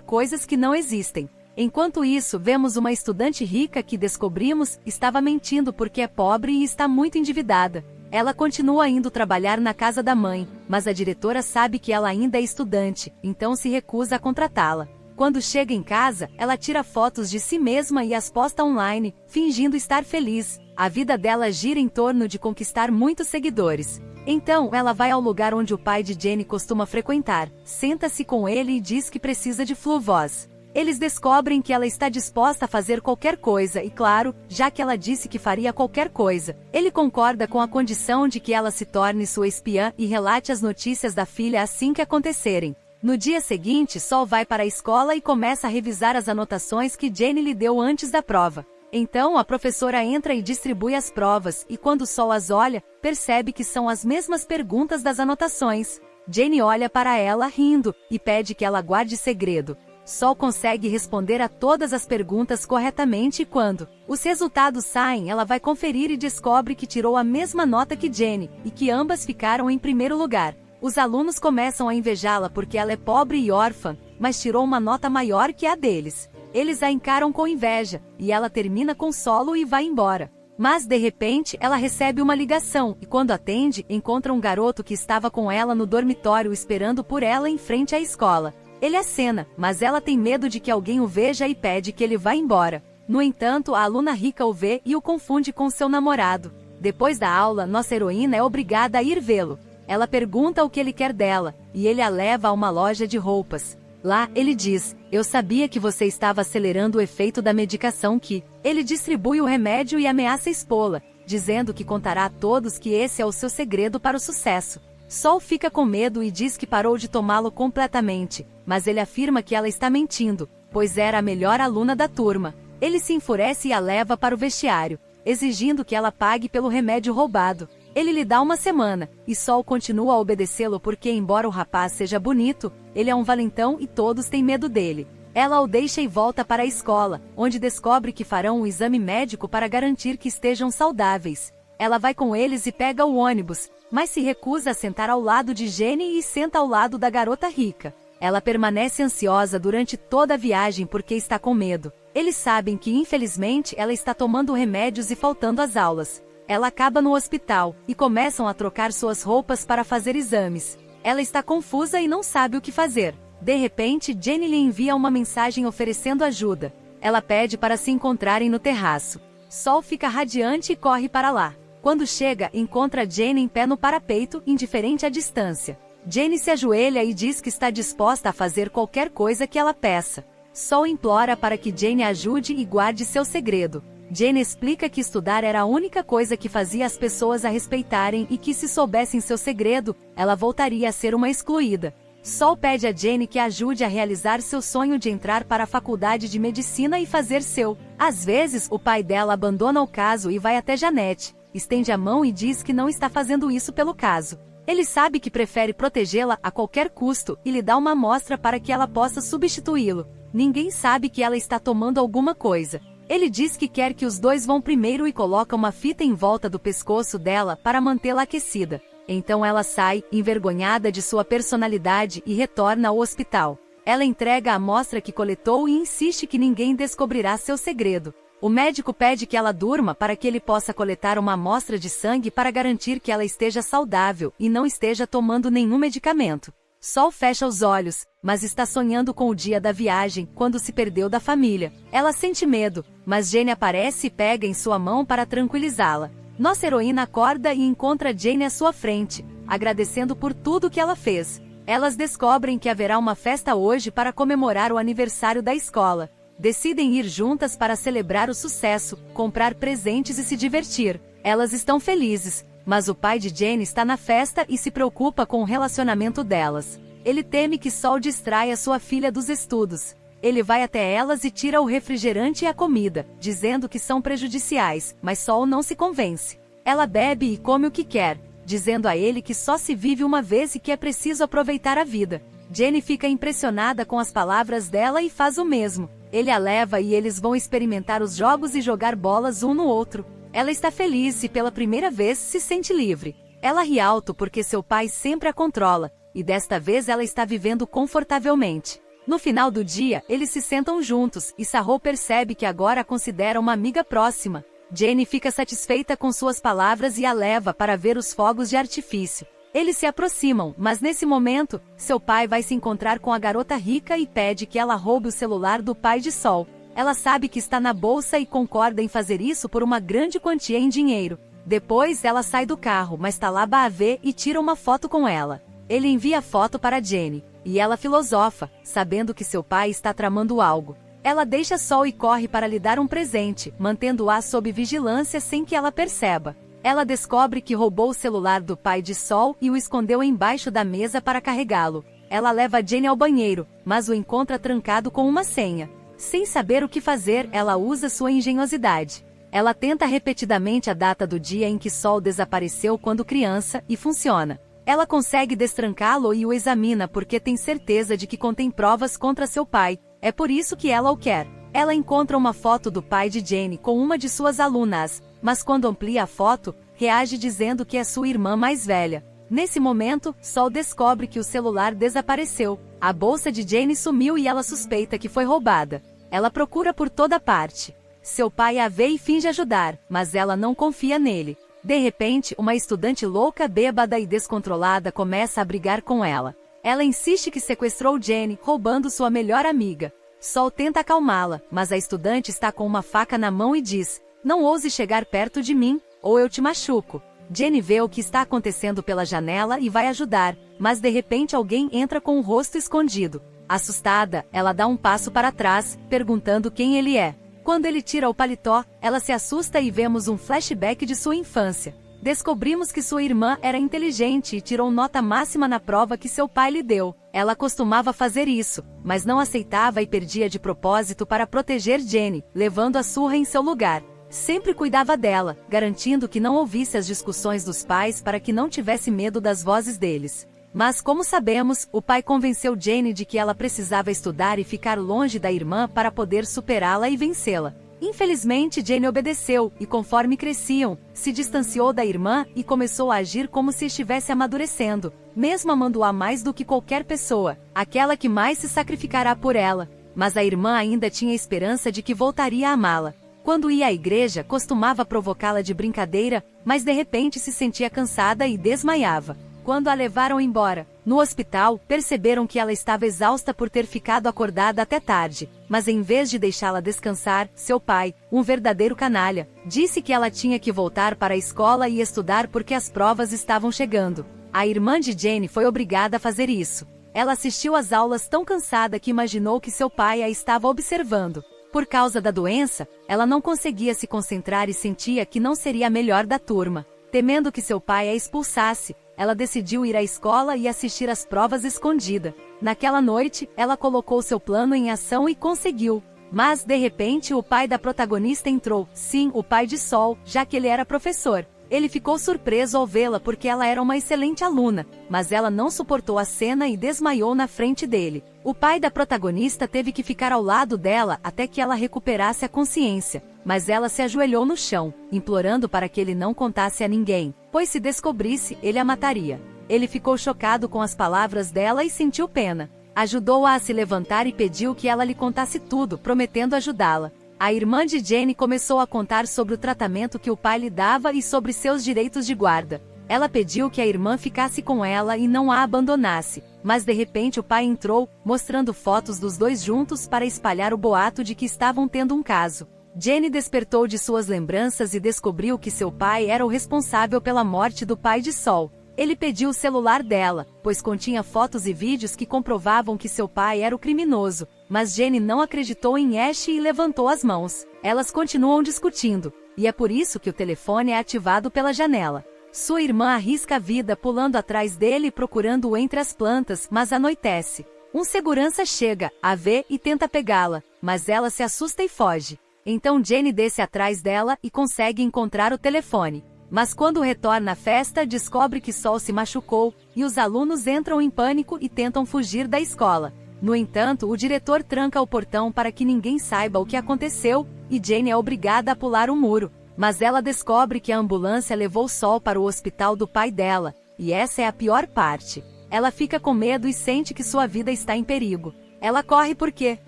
coisas que não existem. Enquanto isso, vemos uma estudante rica que descobrimos estava mentindo porque é pobre e está muito endividada. Ela continua indo trabalhar na casa da mãe, mas a diretora sabe que ela ainda é estudante, então se recusa a contratá-la. Quando chega em casa, ela tira fotos de si mesma e as posta online, fingindo estar feliz. A vida dela gira em torno de conquistar muitos seguidores. Então, ela vai ao lugar onde o pai de Jenny costuma frequentar, senta-se com ele e diz que precisa de Flu-Voz. Eles descobrem que ela está disposta a fazer qualquer coisa e, claro, já que ela disse que faria qualquer coisa, ele concorda com a condição de que ela se torne sua espiã e relate as notícias da filha assim que acontecerem. No dia seguinte, Sol vai para a escola e começa a revisar as anotações que Jenny lhe deu antes da prova. Então a professora entra e distribui as provas, e quando Sol as olha, percebe que são as mesmas perguntas das anotações. Jenny olha para ela rindo, e pede que ela guarde segredo. Sol consegue responder a todas as perguntas corretamente e quando os resultados saem, ela vai conferir e descobre que tirou a mesma nota que Jenny, e que ambas ficaram em primeiro lugar. Os alunos começam a invejá-la porque ela é pobre e órfã, mas tirou uma nota maior que a deles. Eles a encaram com inveja, e ela termina com solo e vai embora. Mas de repente, ela recebe uma ligação, e quando atende, encontra um garoto que estava com ela no dormitório esperando por ela em frente à escola. Ele acena, mas ela tem medo de que alguém o veja e pede que ele vá embora. No entanto, a aluna rica o vê e o confunde com seu namorado. Depois da aula, nossa heroína é obrigada a ir vê-lo. Ela pergunta o que ele quer dela, e ele a leva a uma loja de roupas. Lá, ele diz, eu sabia que você estava acelerando o efeito da medicação que... Ele distribui o remédio e ameaça expô-la, dizendo que contará a todos que esse é o seu segredo para o sucesso. Sol fica com medo e diz que parou de tomá-lo completamente, mas ele afirma que ela está mentindo, pois era a melhor aluna da turma. Ele se enfurece e a leva para o vestiário, exigindo que ela pague pelo remédio roubado. Ele lhe dá uma semana, e Sol continua a obedecê-lo porque, embora o rapaz seja bonito, ele é um valentão e todos têm medo dele. Ela o deixa e volta para a escola, onde descobre que farão um exame médico para garantir que estejam saudáveis. Ela vai com eles e pega o ônibus, mas se recusa a sentar ao lado de Jenny e senta ao lado da garota rica. Ela permanece ansiosa durante toda a viagem porque está com medo. Eles sabem que, infelizmente, ela está tomando remédios e faltando às aulas. Ela acaba no hospital, e começam a trocar suas roupas para fazer exames. Ela está confusa e não sabe o que fazer. De repente, Jenny lhe envia uma mensagem oferecendo ajuda. Ela pede para se encontrarem no terraço. Sol fica radiante e corre para lá. Quando chega, encontra Jenny em pé no parapeito, indiferente à distância. Jenny se ajoelha e diz que está disposta a fazer qualquer coisa que ela peça. Sol implora para que Jenny ajude e guarde seu segredo. Jenny explica que estudar era a única coisa que fazia as pessoas a respeitarem e que se soubessem seu segredo, ela voltaria a ser uma excluída. Sol pede a Jenny que a ajude a realizar seu sonho de entrar para a faculdade de medicina e fazer seu. Às vezes, o pai dela abandona o caso e vai até Janete, estende a mão e diz que não está fazendo isso pelo caso. Ele sabe que prefere protegê-la a qualquer custo e lhe dá uma amostra para que ela possa substituí-lo. Ninguém sabe que ela está tomando alguma coisa. Ele diz que quer que os dois vão primeiro e coloca uma fita em volta do pescoço dela para mantê-la aquecida. Então ela sai, envergonhada de sua personalidade, e retorna ao hospital. Ela entrega a amostra que coletou e insiste que ninguém descobrirá seu segredo. O médico pede que ela durma para que ele possa coletar uma amostra de sangue para garantir que ela esteja saudável e não esteja tomando nenhum medicamento. Sol fecha os olhos, mas está sonhando com o dia da viagem, quando se perdeu da família. Ela sente medo, mas Jenny aparece e pega em sua mão para tranquilizá-la. Nossa heroína acorda e encontra Jenny à sua frente, agradecendo por tudo que ela fez. Elas descobrem que haverá uma festa hoje para comemorar o aniversário da escola. Decidem ir juntas para celebrar o sucesso, comprar presentes e se divertir. Elas estão felizes, mas o pai de Jenny está na festa e se preocupa com o relacionamento delas. Ele teme que Sol distraia sua filha dos estudos. Ele vai até elas e tira o refrigerante e a comida, dizendo que são prejudiciais, mas Sol não se convence. Ela bebe e come o que quer, dizendo a ele que só se vive uma vez e que é preciso aproveitar a vida. Jenny fica impressionada com as palavras dela e faz o mesmo. Ele a leva e eles vão experimentar os jogos e jogar bolas um no outro. Ela está feliz e pela primeira vez se sente livre. Ela ri alto porque seu pai sempre a controla, e desta vez ela está vivendo confortavelmente. No final do dia, eles se sentam juntos, e Sarro percebe que agora a considera uma amiga próxima. Jenny fica satisfeita com suas palavras e a leva para ver os fogos de artifício. Eles se aproximam, mas nesse momento, seu pai vai se encontrar com a garota rica e pede que ela roube o celular do pai de Sol. Ela sabe que está na bolsa e concorda em fazer isso por uma grande quantia em dinheiro. Depois ela sai do carro, mas Talaba a vê e tira uma foto com ela. Ele envia a foto para Jenny, e ela filosofa, sabendo que seu pai está tramando algo. Ela deixa Sol e corre para lhe dar um presente, mantendo-a sob vigilância sem que ela perceba. Ela descobre que roubou o celular do pai de Sol e o escondeu embaixo da mesa para carregá-lo. Ela leva Jenny ao banheiro, mas o encontra trancado com uma senha. Sem saber o que fazer, ela usa sua engenhosidade. Ela tenta repetidamente a data do dia em que Sol desapareceu quando criança, e funciona. Ela consegue destrancá-lo e o examina porque tem certeza de que contém provas contra seu pai. É por isso que ela o quer. Ela encontra uma foto do pai de Jenny com uma de suas alunas, mas quando amplia a foto, reage dizendo que é sua irmã mais velha. Nesse momento, Sol descobre que o celular desapareceu. A bolsa de Jenny sumiu e ela suspeita que foi roubada. Ela procura por toda parte. Seu pai a vê e finge ajudar, mas ela não confia nele. De repente, uma estudante louca, bêbada e descontrolada começa a brigar com ela. Ela insiste que sequestrou Jenny, roubando sua melhor amiga. Sol tenta acalmá-la, mas a estudante está com uma faca na mão e diz: "Não ouse chegar perto de mim, ou eu te machuco." Jenny vê o que está acontecendo pela janela e vai ajudar, mas de repente alguém entra com o rosto escondido. Assustada, ela dá um passo para trás, perguntando quem ele é. Quando ele tira o paletó, ela se assusta e vemos um flashback de sua infância. Descobrimos que sua irmã era inteligente e tirou nota máxima na prova que seu pai lhe deu. Ela costumava fazer isso, mas não aceitava e perdia de propósito para proteger Jenny, levando a surra em seu lugar. Sempre cuidava dela, garantindo que não ouvisse as discussões dos pais para que não tivesse medo das vozes deles. Mas como sabemos, o pai convenceu Jenny de que ela precisava estudar e ficar longe da irmã para poder superá-la e vencê-la. Infelizmente, Jenny obedeceu, e conforme cresciam, se distanciou da irmã e começou a agir como se estivesse amadurecendo, mesmo amando-a mais do que qualquer pessoa, aquela que mais se sacrificará por ela. Mas a irmã ainda tinha esperança de que voltaria a amá-la. Quando ia à igreja, costumava provocá-la de brincadeira, mas de repente se sentia cansada e desmaiava. Quando a levaram embora, no hospital, perceberam que ela estava exausta por ter ficado acordada até tarde, mas em vez de deixá-la descansar, seu pai, um verdadeiro canalha, disse que ela tinha que voltar para a escola e estudar porque as provas estavam chegando. A irmã de Jenny foi obrigada a fazer isso. Ela assistiu às aulas tão cansada que imaginou que seu pai a estava observando. Por causa da doença, ela não conseguia se concentrar e sentia que não seria a melhor da turma. Temendo que seu pai a expulsasse, ela decidiu ir à escola e assistir às provas escondida. Naquela noite, ela colocou seu plano em ação e conseguiu. Mas, de repente, o pai da protagonista entrou. Sim, o pai de Sol, já que ele era professor. Ele ficou surpreso ao vê-la porque ela era uma excelente aluna, mas ela não suportou a cena e desmaiou na frente dele. O pai da protagonista teve que ficar ao lado dela até que ela recuperasse a consciência, mas ela se ajoelhou no chão, implorando para que ele não contasse a ninguém, pois se descobrisse, ele a mataria. Ele ficou chocado com as palavras dela e sentiu pena. Ajudou-a a se levantar e pediu que ela lhe contasse tudo, prometendo ajudá-la. A irmã de Jenny começou a contar sobre o tratamento que o pai lhe dava e sobre seus direitos de guarda. Ela pediu que a irmã ficasse com ela e não a abandonasse, mas de repente o pai entrou, mostrando fotos dos dois juntos para espalhar o boato de que estavam tendo um caso. Jenny despertou de suas lembranças e descobriu que seu pai era o responsável pela morte do pai de Sol. Ele pediu o celular dela, pois continha fotos e vídeos que comprovavam que seu pai era o criminoso, mas Jenny não acreditou em Ash e levantou as mãos. Elas continuam discutindo, e é por isso que o telefone é ativado pela janela. Sua irmã arrisca a vida pulando atrás dele e procurando-o entre as plantas, mas anoitece. Um segurança chega, a vê e tenta pegá-la, mas ela se assusta e foge. Então Jenny desce atrás dela e consegue encontrar o telefone. Mas quando retorna à festa, descobre que Sol se machucou, e os alunos entram em pânico e tentam fugir da escola. No entanto, o diretor tranca o portão para que ninguém saiba o que aconteceu, e Jenny é obrigada a pular o muro. Mas ela descobre que a ambulância levou Sol para o hospital do pai dela, e essa é a pior parte. Ela fica com medo e sente que sua vida está em perigo. Ela corre porque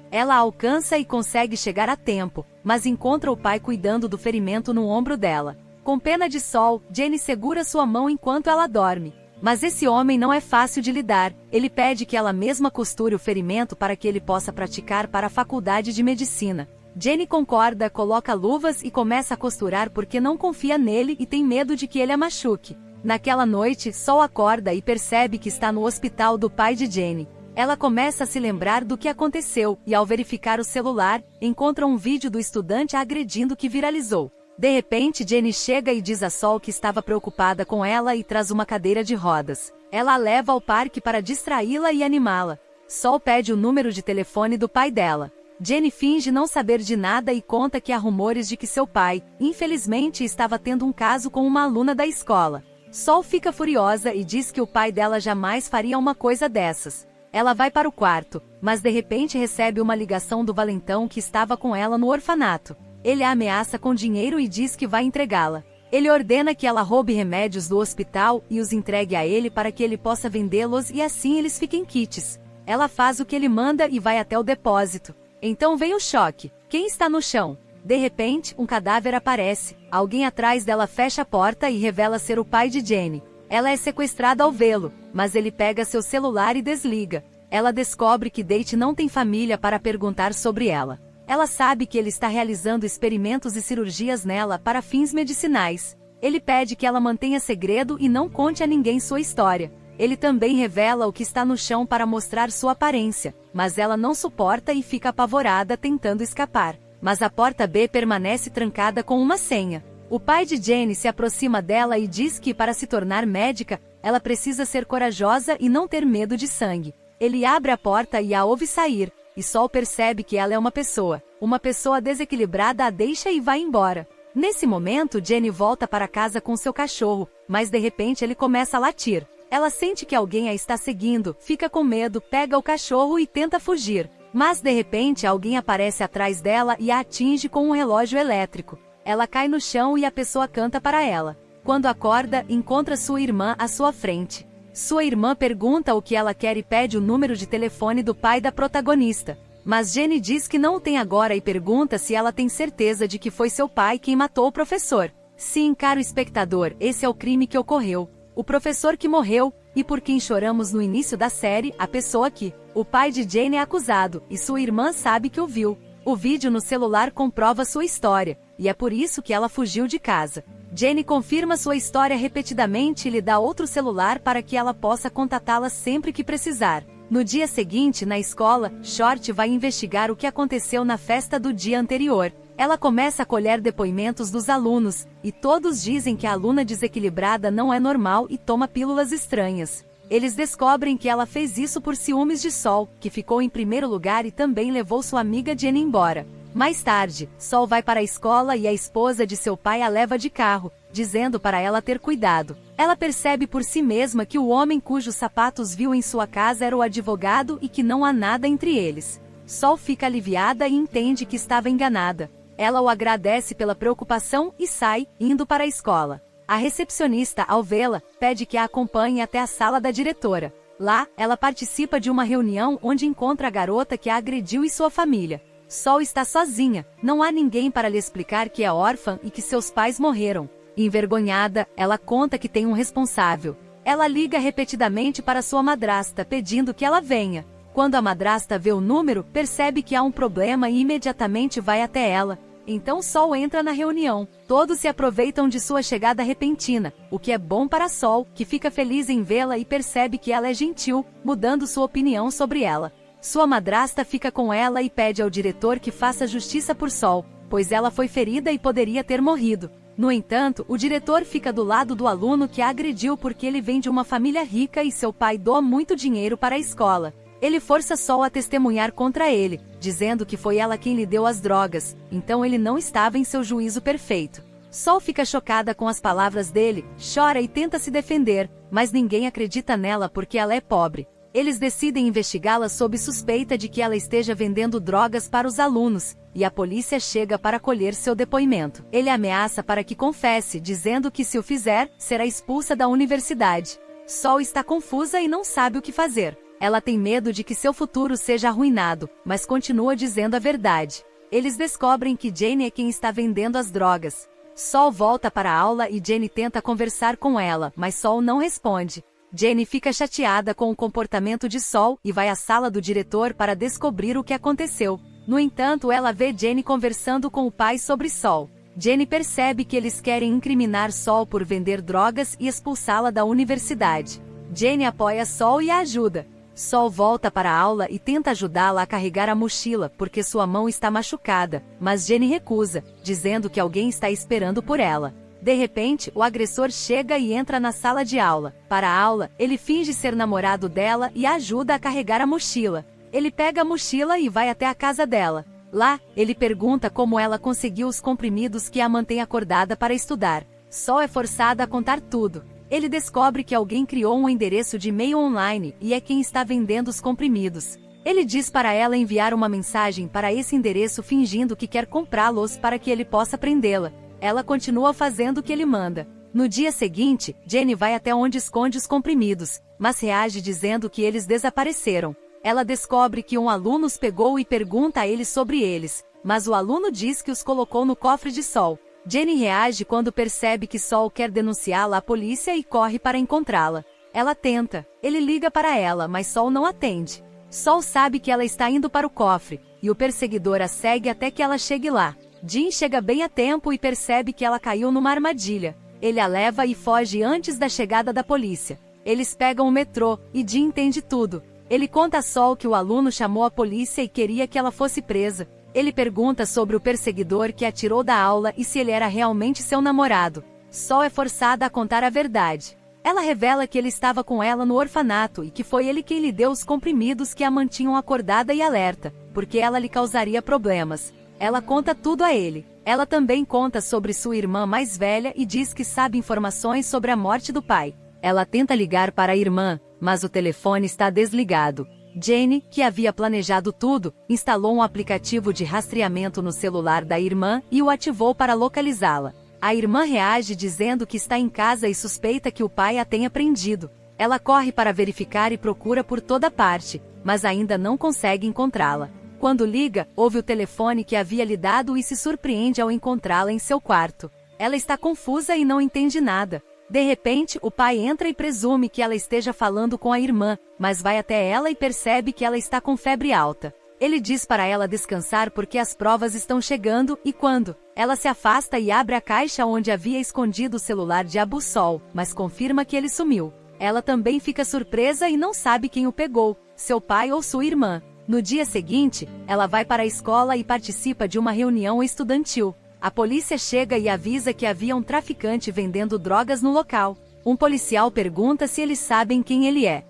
ela alcança e consegue chegar a tempo, mas encontra o pai cuidando do ferimento no ombro dela. Com pena de Sol, Jenny segura sua mão enquanto ela dorme. Mas esse homem não é fácil de lidar. Ele pede que ela mesma costure o ferimento para que ele possa praticar para a faculdade de medicina. Jenny concorda, coloca luvas e começa a costurar porque não confia nele e tem medo de que ele a machuque. Naquela noite, Sol acorda e percebe que está no hospital do pai de Jenny. Ela começa a se lembrar do que aconteceu e, ao verificar o celular, encontra um vídeo do estudante a agredindo que viralizou. De repente, Jenny chega e diz a Sol que estava preocupada com ela e traz uma cadeira de rodas. Ela a leva ao parque para distraí-la e animá-la. Sol pede o número de telefone do pai dela. Jenny finge não saber de nada e conta que há rumores de que seu pai, infelizmente, estava tendo um caso com uma aluna da escola. Sol fica furiosa e diz que o pai dela jamais faria uma coisa dessas. Ela vai para o quarto, mas de repente recebe uma ligação do valentão que estava com ela no orfanato. Ele a ameaça com dinheiro e diz que vai entregá-la. Ele ordena que ela roube remédios do hospital e os entregue a ele para que ele possa vendê-los e assim eles fiquem quites. Ela faz o que ele manda e vai até o depósito. Então vem o choque. Quem está no chão? De repente, um cadáver aparece. Alguém atrás dela fecha a porta e revela ser o pai de Jenny. Ela é sequestrada ao vê-lo, mas ele pega seu celular e desliga. Ela descobre que Date não tem família para perguntar sobre ela. Ela sabe que ele está realizando experimentos e cirurgias nela para fins medicinais. Ele pede que ela mantenha segredo e não conte a ninguém sua história. Ele também revela o que está no chão para mostrar sua aparência, mas ela não suporta e fica apavorada tentando escapar. Mas a porta B permanece trancada com uma senha. O pai de Jenny se aproxima dela e diz que, para se tornar médica, ela precisa ser corajosa e não ter medo de sangue. Ele abre a porta e a ouve sair, e Sol percebe que ela é uma pessoa desequilibrada, a deixa e vai embora. Nesse momento, Jenny volta para casa com seu cachorro, mas de repente ele começa a latir. Ela sente que alguém a está seguindo, fica com medo, pega o cachorro e tenta fugir. Mas de repente alguém aparece atrás dela e a atinge com um relógio elétrico. Ela cai no chão e a pessoa canta para ela. Quando acorda, encontra sua irmã à sua frente. Sua irmã pergunta o que ela quer e pede o número de telefone do pai da protagonista. Mas Jenny diz que não tem agora e pergunta se ela tem certeza de que foi seu pai quem matou o professor. Sim, caro espectador, esse é o crime que ocorreu. O professor que morreu, e por quem choramos no início da série, a pessoa que... O pai de Jenny é acusado, e sua irmã sabe que o viu. O vídeo no celular comprova sua história, e é por isso que ela fugiu de casa. Jenny confirma sua história repetidamente e lhe dá outro celular para que ela possa contatá-la sempre que precisar. No dia seguinte, na escola, Short vai investigar o que aconteceu na festa do dia anterior. Ela começa a colher depoimentos dos alunos, e todos dizem que a aluna desequilibrada não é normal e toma pílulas estranhas. Eles descobrem que ela fez isso por ciúmes de Sol, que ficou em primeiro lugar e também levou sua amiga Jenny embora. Mais tarde, Sol vai para a escola e a esposa de seu pai a leva de carro, dizendo para ela ter cuidado. Ela percebe por si mesma que o homem cujos sapatos viu em sua casa era o advogado e que não há nada entre eles. Sol fica aliviada e entende que estava enganada. Ela o agradece pela preocupação e sai, indo para a escola. A recepcionista, ao vê-la, pede que a acompanhe até a sala da diretora. Lá, ela participa de uma reunião onde encontra a garota que a agrediu e sua família. Sol está sozinha, não há ninguém para lhe explicar que é órfã e que seus pais morreram. Envergonhada, ela conta que tem um responsável. Ela liga repetidamente para sua madrasta pedindo que ela venha. Quando a madrasta vê o número, percebe que há um problema e imediatamente vai até ela. Então Sol entra na reunião. Todos se aproveitam de sua chegada repentina, o que é bom para Sol, que fica feliz em vê-la e percebe que ela é gentil, mudando sua opinião sobre ela. Sua madrasta fica com ela e pede ao diretor que faça justiça por Sol, pois ela foi ferida e poderia ter morrido. No entanto, o diretor fica do lado do aluno que a agrediu porque ele vem de uma família rica e seu pai doa muito dinheiro para a escola. Ele força Sol a testemunhar contra ele, dizendo que foi ela quem lhe deu as drogas, então ele não estava em seu juízo perfeito. Sol fica chocada com as palavras dele, chora e tenta se defender, mas ninguém acredita nela porque ela é pobre. Eles decidem investigá-la sob suspeita de que ela esteja vendendo drogas para os alunos, e a polícia chega para colher seu depoimento. Ele ameaça para que confesse, dizendo que se o fizer, será expulsa da universidade. Sol está confusa e não sabe o que fazer. Ela tem medo de que seu futuro seja arruinado, mas continua dizendo a verdade. Eles descobrem que Jane é quem está vendendo as drogas. Sol volta para a aula e Jane tenta conversar com ela, mas Sol não responde. Jane fica chateada com o comportamento de Sol e vai à sala do diretor para descobrir o que aconteceu. No entanto, ela vê Jane conversando com o pai sobre Sol. Jane percebe que eles querem incriminar Sol por vender drogas e expulsá-la da universidade. Jane apoia Sol e a ajuda. Sol volta para a aula e tenta ajudá-la a carregar a mochila porque sua mão está machucada, mas Jane recusa, dizendo que alguém está esperando por ela. De repente, o agressor chega e entra na sala de aula. Para a aula, ele finge ser namorado dela e a ajuda a carregar a mochila. Ele pega a mochila e vai até a casa dela. Lá, ele pergunta como ela conseguiu os comprimidos que a mantêm acordada para estudar. Sol é forçada a contar tudo. Ele descobre que alguém criou um endereço de e-mail online e é quem está vendendo os comprimidos. Ele diz para ela enviar uma mensagem para esse endereço fingindo que quer comprá-los para que ele possa prendê-la. Ela continua fazendo o que ele manda. No dia seguinte, Jane vai até onde esconde os comprimidos, mas reage dizendo que eles desapareceram. Ela descobre que um aluno os pegou e pergunta a ele sobre eles, mas o aluno diz que os colocou no cofre de Sol. Jane reage quando percebe que Sol quer denunciá-la à polícia e corre para encontrá-la. Ela tenta. Ele liga para ela, mas Sol não atende. Sol sabe que ela está indo para o cofre, e o perseguidor a segue até que ela chegue lá. Jean chega bem a tempo e percebe que ela caiu numa armadilha. Ele a leva e foge antes da chegada da polícia. Eles pegam o metrô, e Jean entende tudo. Ele conta a Sol que o aluno chamou a polícia e queria que ela fosse presa. Ele pergunta sobre o perseguidor que a tirou da aula e se ele era realmente seu namorado. Sol é forçada a contar a verdade. Ela revela que ele estava com ela no orfanato e que foi ele quem lhe deu os comprimidos que a mantinham acordada e alerta, porque ela lhe causaria problemas. Ela conta tudo a ele. Ela também conta sobre sua irmã mais velha e diz que sabe informações sobre a morte do pai. Ela tenta ligar para a irmã, mas o telefone está desligado. Jane, que havia planejado tudo, instalou um aplicativo de rastreamento no celular da irmã e o ativou para localizá-la. A irmã reage dizendo que está em casa e suspeita que o pai a tenha prendido. Ela corre para verificar e procura por toda parte, mas ainda não consegue encontrá-la. Quando liga, ouve o telefone que havia lhe dado e se surpreende ao encontrá-la em seu quarto. Ela está confusa e não entende nada. De repente, o pai entra e presume que ela esteja falando com a irmã, mas vai até ela e percebe que ela está com febre alta. Ele diz para ela descansar porque as provas estão chegando e quando ela se afasta e abre a caixa onde havia escondido o celular de Abu Sol, mas confirma que ele sumiu. Ela também fica surpresa e não sabe quem o pegou, seu pai ou sua irmã. No dia seguinte, ela vai para a escola e participa de uma reunião estudantil. A polícia chega e avisa que havia um traficante vendendo drogas no local. Um policial pergunta se eles sabem quem ele é.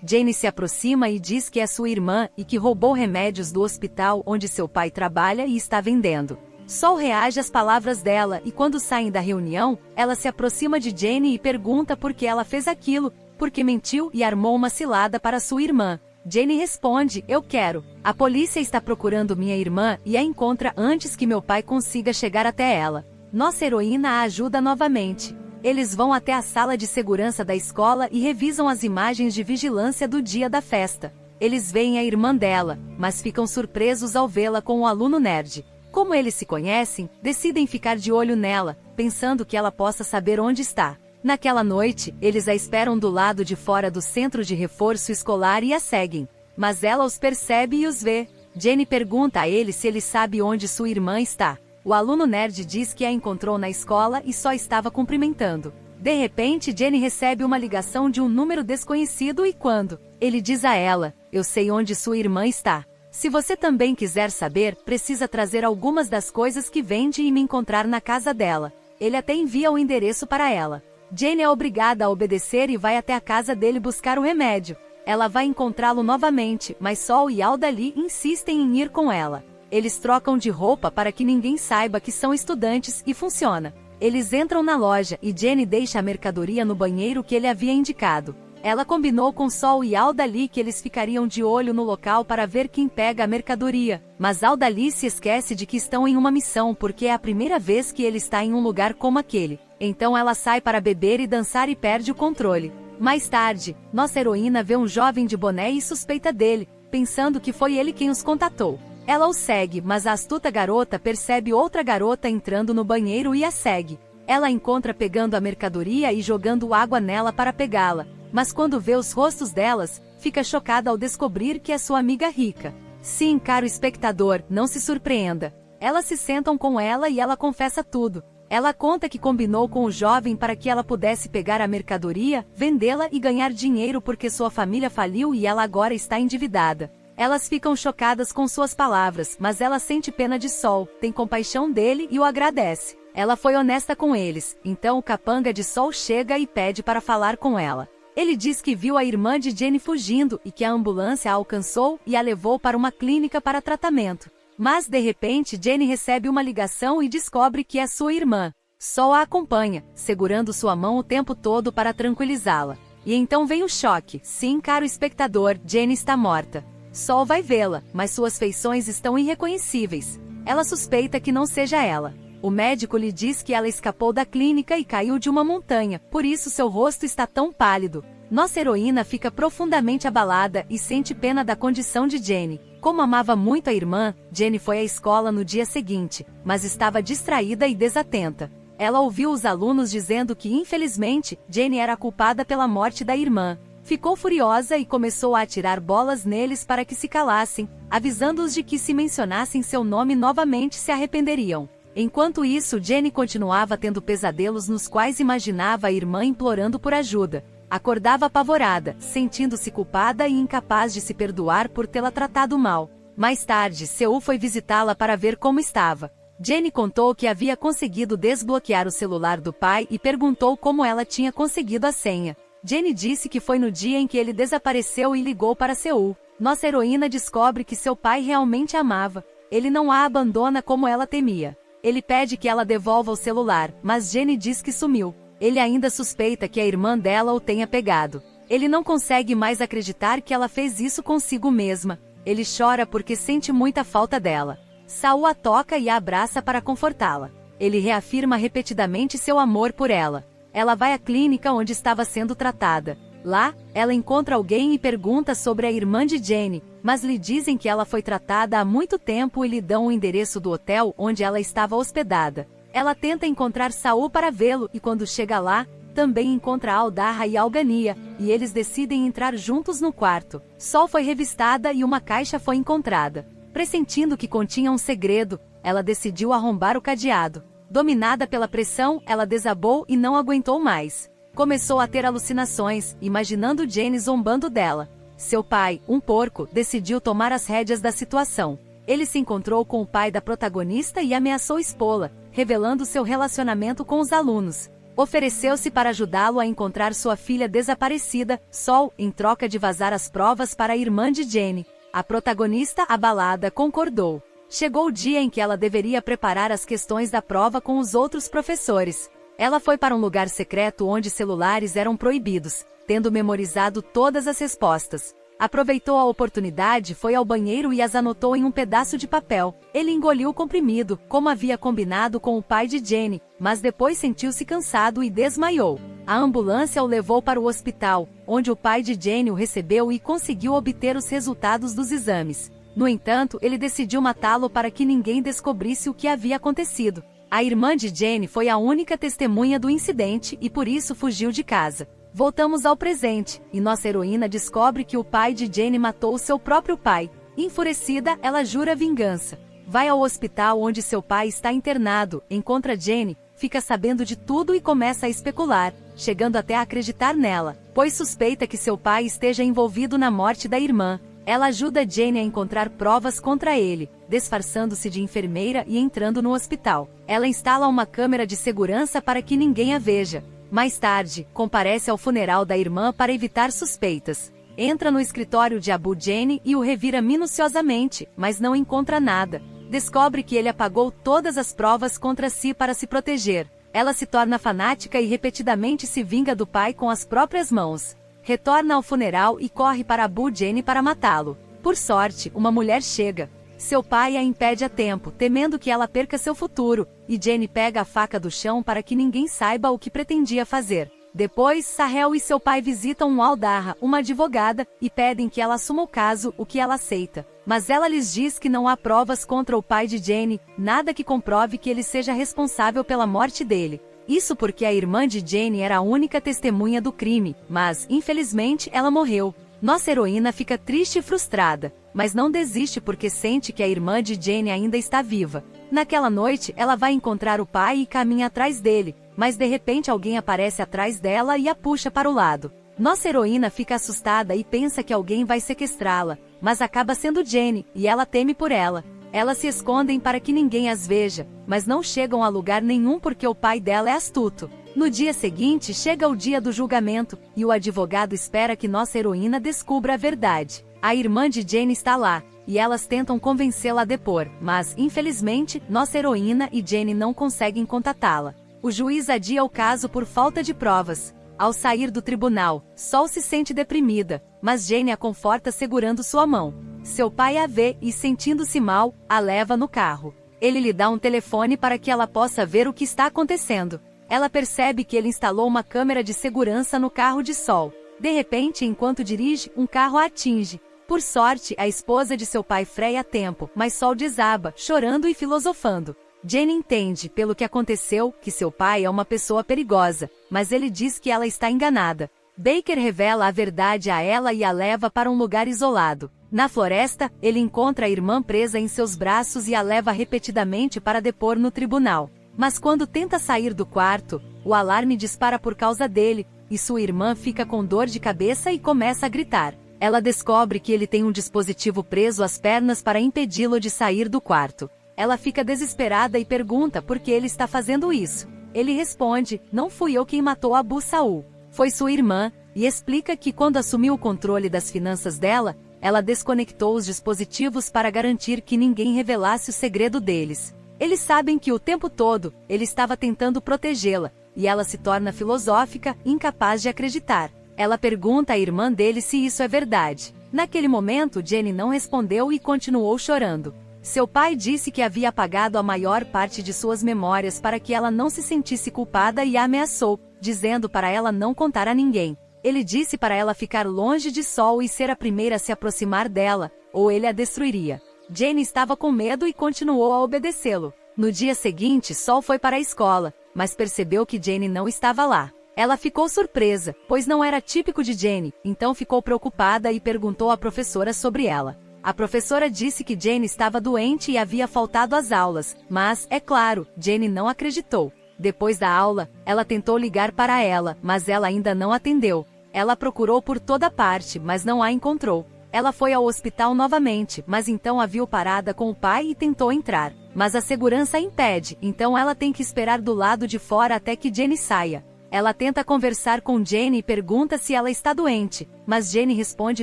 Jane se aproxima e diz que é sua irmã e que roubou remédios do hospital onde seu pai trabalha e está vendendo. Sol reage às palavras dela e quando saem da reunião, ela se aproxima de Jane e pergunta por que ela fez aquilo, porque mentiu e armou uma cilada para sua irmã. Jane responde, eu quero. A polícia está procurando minha irmã e a encontra antes que meu pai consiga chegar até ela. Nossa heroína a ajuda novamente. Eles vão até a sala de segurança da escola e revisam as imagens de vigilância do dia da festa. Eles veem a irmã dela, mas ficam surpresos ao vê-la com o aluno nerd. Como eles se conhecem, decidem ficar de olho nela, pensando que ela possa saber onde está. Naquela noite, eles a esperam do lado de fora do centro de reforço escolar e a seguem. Mas ela os percebe e os vê. Jane pergunta a ele se ele sabe onde sua irmã está. O aluno nerd diz que a encontrou na escola e só estava cumprimentando. De repente, Jane recebe uma ligação de um número desconhecido e quando ele diz a ela, eu sei onde sua irmã está. Se você também quiser saber, precisa trazer algumas das coisas que vende e me encontrar na casa dela. Ele até envia o endereço para ela. Jane é obrigada a obedecer e vai até a casa dele buscar o remédio. Ela vai encontrá-lo novamente, mas Sol e Alda-Lee insistem em ir com ela. Eles trocam de roupa para que ninguém saiba que são estudantes e funciona. Eles entram na loja e Jenny deixa a mercadoria no banheiro que ele havia indicado. Ela combinou com Sol e Alda-Lee que eles ficariam de olho no local para ver quem pega a mercadoria, mas Alda-Lee se esquece de que estão em uma missão porque é a primeira vez que ele está em um lugar como aquele. Então ela sai para beber e dançar e perde o controle. Mais tarde, nossa heroína vê um jovem de boné e suspeita dele, pensando que foi ele quem os contatou. Ela o segue, mas a astuta garota percebe outra garota entrando no banheiro e a segue. Ela a encontra pegando a mercadoria e jogando água nela para pegá-la, mas quando vê os rostos delas, fica chocada ao descobrir que é sua amiga rica. Sim, caro espectador, não se surpreenda. Elas se sentam com ela e ela confessa tudo. Ela conta que combinou com o jovem para que ela pudesse pegar a mercadoria, vendê-la e ganhar dinheiro porque sua família faliu e ela agora está endividada. Elas ficam chocadas com suas palavras, mas ela sente pena de Sol, tem compaixão dele e o agradece. Ela foi honesta com eles, então o capanga de Sol chega e pede para falar com ela. Ele diz que viu a irmã de Jenny fugindo e que a ambulância a alcançou e a levou para uma clínica para tratamento. Mas de repente Jenny recebe uma ligação e descobre que é sua irmã. Sol a acompanha, segurando sua mão o tempo todo para tranquilizá-la. E então vem o choque. Sim, caro espectador, Jenny está morta. Sol vai vê-la, mas suas feições estão irreconhecíveis. Ela suspeita que não seja ela. O médico lhe diz que ela escapou da clínica e caiu de uma montanha, por isso seu rosto está tão pálido. Nossa heroína fica profundamente abalada e sente pena da condição de Jenny. Como amava muito a irmã, Jenny foi à escola no dia seguinte, mas estava distraída e desatenta. Ela ouviu os alunos dizendo que, infelizmente, Jenny era culpada pela morte da irmã. Ficou furiosa e começou a atirar bolas neles para que se calassem, avisando-os de que se mencionassem seu nome novamente se arrependeriam. Enquanto isso, Jenny continuava tendo pesadelos nos quais imaginava a irmã implorando por ajuda. Acordava apavorada, sentindo-se culpada e incapaz de se perdoar por tê-la tratado mal. Mais tarde, Seul foi visitá-la para ver como estava. Jenny contou que havia conseguido desbloquear o celular do pai e perguntou como ela tinha conseguido a senha. Jenny disse que foi no dia em que ele desapareceu e ligou para Seul. Nossa heroína descobre que seu pai realmente a amava. Ele não a abandona como ela temia. Ele pede que ela devolva o celular, mas Jenny diz que sumiu. Ele ainda suspeita que a irmã dela o tenha pegado. Ele não consegue mais acreditar que ela fez isso consigo mesma. Ele chora porque sente muita falta dela. Saul a toca e a abraça para confortá-la. Ele reafirma repetidamente seu amor por ela. Ela vai à clínica onde estava sendo tratada. Lá, ela encontra alguém e pergunta sobre a irmã de Jenny, mas lhe dizem que ela foi tratada há muito tempo e lhe dão o endereço do hotel onde ela estava hospedada. Ela tenta encontrar Saul para vê-lo e quando chega lá, também encontra Aldarra e Algania, e eles decidem entrar juntos no quarto. Sol foi revistada e uma caixa foi encontrada. Pressentindo que continha um segredo, ela decidiu arrombar o cadeado. Dominada pela pressão, ela desabou e não aguentou mais. Começou a ter alucinações, imaginando Jenny zombando dela. Seu pai, um porco, decidiu tomar as rédeas da situação. Ele se encontrou com o pai da protagonista e ameaçou expô-la, revelando seu relacionamento com os alunos. Ofereceu-se para ajudá-lo a encontrar sua filha desaparecida, Sol, em troca de vazar as provas para a irmã de Jenny. A protagonista, abalada, concordou. Chegou o dia em que ela deveria preparar as questões da prova com os outros professores. Ela foi para um lugar secreto onde celulares eram proibidos, tendo memorizado todas as respostas. Aproveitou a oportunidade, foi ao banheiro e as anotou em um pedaço de papel. Ele engoliu o comprimido, como havia combinado com o pai de Jenny, mas depois sentiu-se cansado e desmaiou. A ambulância o levou para o hospital, onde o pai de Jenny o recebeu e conseguiu obter os resultados dos exames. No entanto, ele decidiu matá-lo para que ninguém descobrisse o que havia acontecido. A irmã de Jenny foi a única testemunha do incidente e por isso fugiu de casa. Voltamos ao presente, e nossa heroína descobre que o pai de Jenny matou seu próprio pai. Enfurecida, ela jura vingança. Vai ao hospital onde seu pai está internado, encontra Jenny, fica sabendo de tudo e começa a especular, chegando até a acreditar nela, pois suspeita que seu pai esteja envolvido na morte da irmã. Ela ajuda Jenny a encontrar provas contra ele, disfarçando-se de enfermeira e entrando no hospital. Ela instala uma câmera de segurança para que ninguém a veja. Mais tarde, comparece ao funeral da irmã para evitar suspeitas. Entra no escritório de Abu Jenny e o revira minuciosamente, mas não encontra nada. Descobre que ele apagou todas as provas contra si para se proteger. Ela se torna fanática e repetidamente se vinga do pai com as próprias mãos. Retorna ao funeral e corre para Abu Jenny para matá-lo. Por sorte, uma mulher chega. Seu pai a impede a tempo, temendo que ela perca seu futuro, e Jenny pega a faca do chão para que ninguém saiba o que pretendia fazer. Depois, Sahel e seu pai visitam um Aldarra, uma advogada, e pedem que ela assuma o caso, o que ela aceita. Mas ela lhes diz que não há provas contra o pai de Jenny, nada que comprove que ele seja responsável pela morte dele. Isso porque a irmã de Jenny era a única testemunha do crime, mas, infelizmente, ela morreu. Nossa heroína fica triste e frustrada, mas não desiste porque sente que a irmã de Jenny ainda está viva. Naquela noite, ela vai encontrar o pai e caminha atrás dele, mas de repente alguém aparece atrás dela e a puxa para o lado. Nossa heroína fica assustada e pensa que alguém vai sequestrá-la, mas acaba sendo Jenny, e ela teme por ela. Elas se escondem para que ninguém as veja, mas não chegam a lugar nenhum porque o pai dela é astuto. No dia seguinte chega o dia do julgamento, e o advogado espera que nossa heroína descubra a verdade. A irmã de Jenny está lá, e elas tentam convencê-la a depor, mas, infelizmente, nossa heroína e Jenny não conseguem contatá-la. O juiz adia o caso por falta de provas. Ao sair do tribunal, Sol se sente deprimida, mas Jenny a conforta segurando sua mão. Seu pai a vê e, sentindo-se mal, a leva no carro. Ele lhe dá um telefone para que ela possa ver o que está acontecendo. Ela percebe que ele instalou uma câmera de segurança no carro de Sol. De repente, enquanto dirige, um carro a atinge. Por sorte, a esposa de seu pai freia a tempo, mas Sol desaba, chorando e filosofando. Jenny entende, pelo que aconteceu, que seu pai é uma pessoa perigosa, mas ele diz que ela está enganada. Baker revela a verdade a ela e a leva para um lugar isolado. Na floresta, ele encontra a irmã presa em seus braços e a leva repetidamente para depor no tribunal. Mas quando tenta sair do quarto, o alarme dispara por causa dele, e sua irmã fica com dor de cabeça e começa a gritar. Ela descobre que ele tem um dispositivo preso às pernas para impedi-lo de sair do quarto. Ela fica desesperada e pergunta por que ele está fazendo isso. Ele responde, não fui eu quem matou Abu Saul. Foi sua irmã, e explica que quando assumiu o controle das finanças dela, ela desconectou os dispositivos para garantir que ninguém revelasse o segredo deles. Eles sabem que o tempo todo, ele estava tentando protegê-la, e ela se torna filosófica, incapaz de acreditar. Ela pergunta à irmã dele se isso é verdade. Naquele momento, Jenny não respondeu e continuou chorando. Seu pai disse que havia apagado a maior parte de suas memórias para que ela não se sentisse culpada e a ameaçou, dizendo para ela não contar a ninguém. Ele disse para ela ficar longe de Sol e ser a primeira a se aproximar dela, ou ele a destruiria. Jenny estava com medo e continuou a obedecê-lo. No dia seguinte, Sol foi para a escola, mas percebeu que Jenny não estava lá. Ela ficou surpresa, pois não era típico de Jenny, então ficou preocupada e perguntou à professora sobre ela. A professora disse que Jenny estava doente e havia faltado às aulas, mas, é claro, Jenny não acreditou. Depois da aula, ela tentou ligar para ela, mas ela ainda não atendeu. Ela procurou por toda parte, mas não a encontrou. Ela foi ao hospital novamente, mas então a viu parada com o pai e tentou entrar. Mas a segurança a impede, então ela tem que esperar do lado de fora até que Jenny saia. Ela tenta conversar com Jenny e pergunta se ela está doente, mas Jenny responde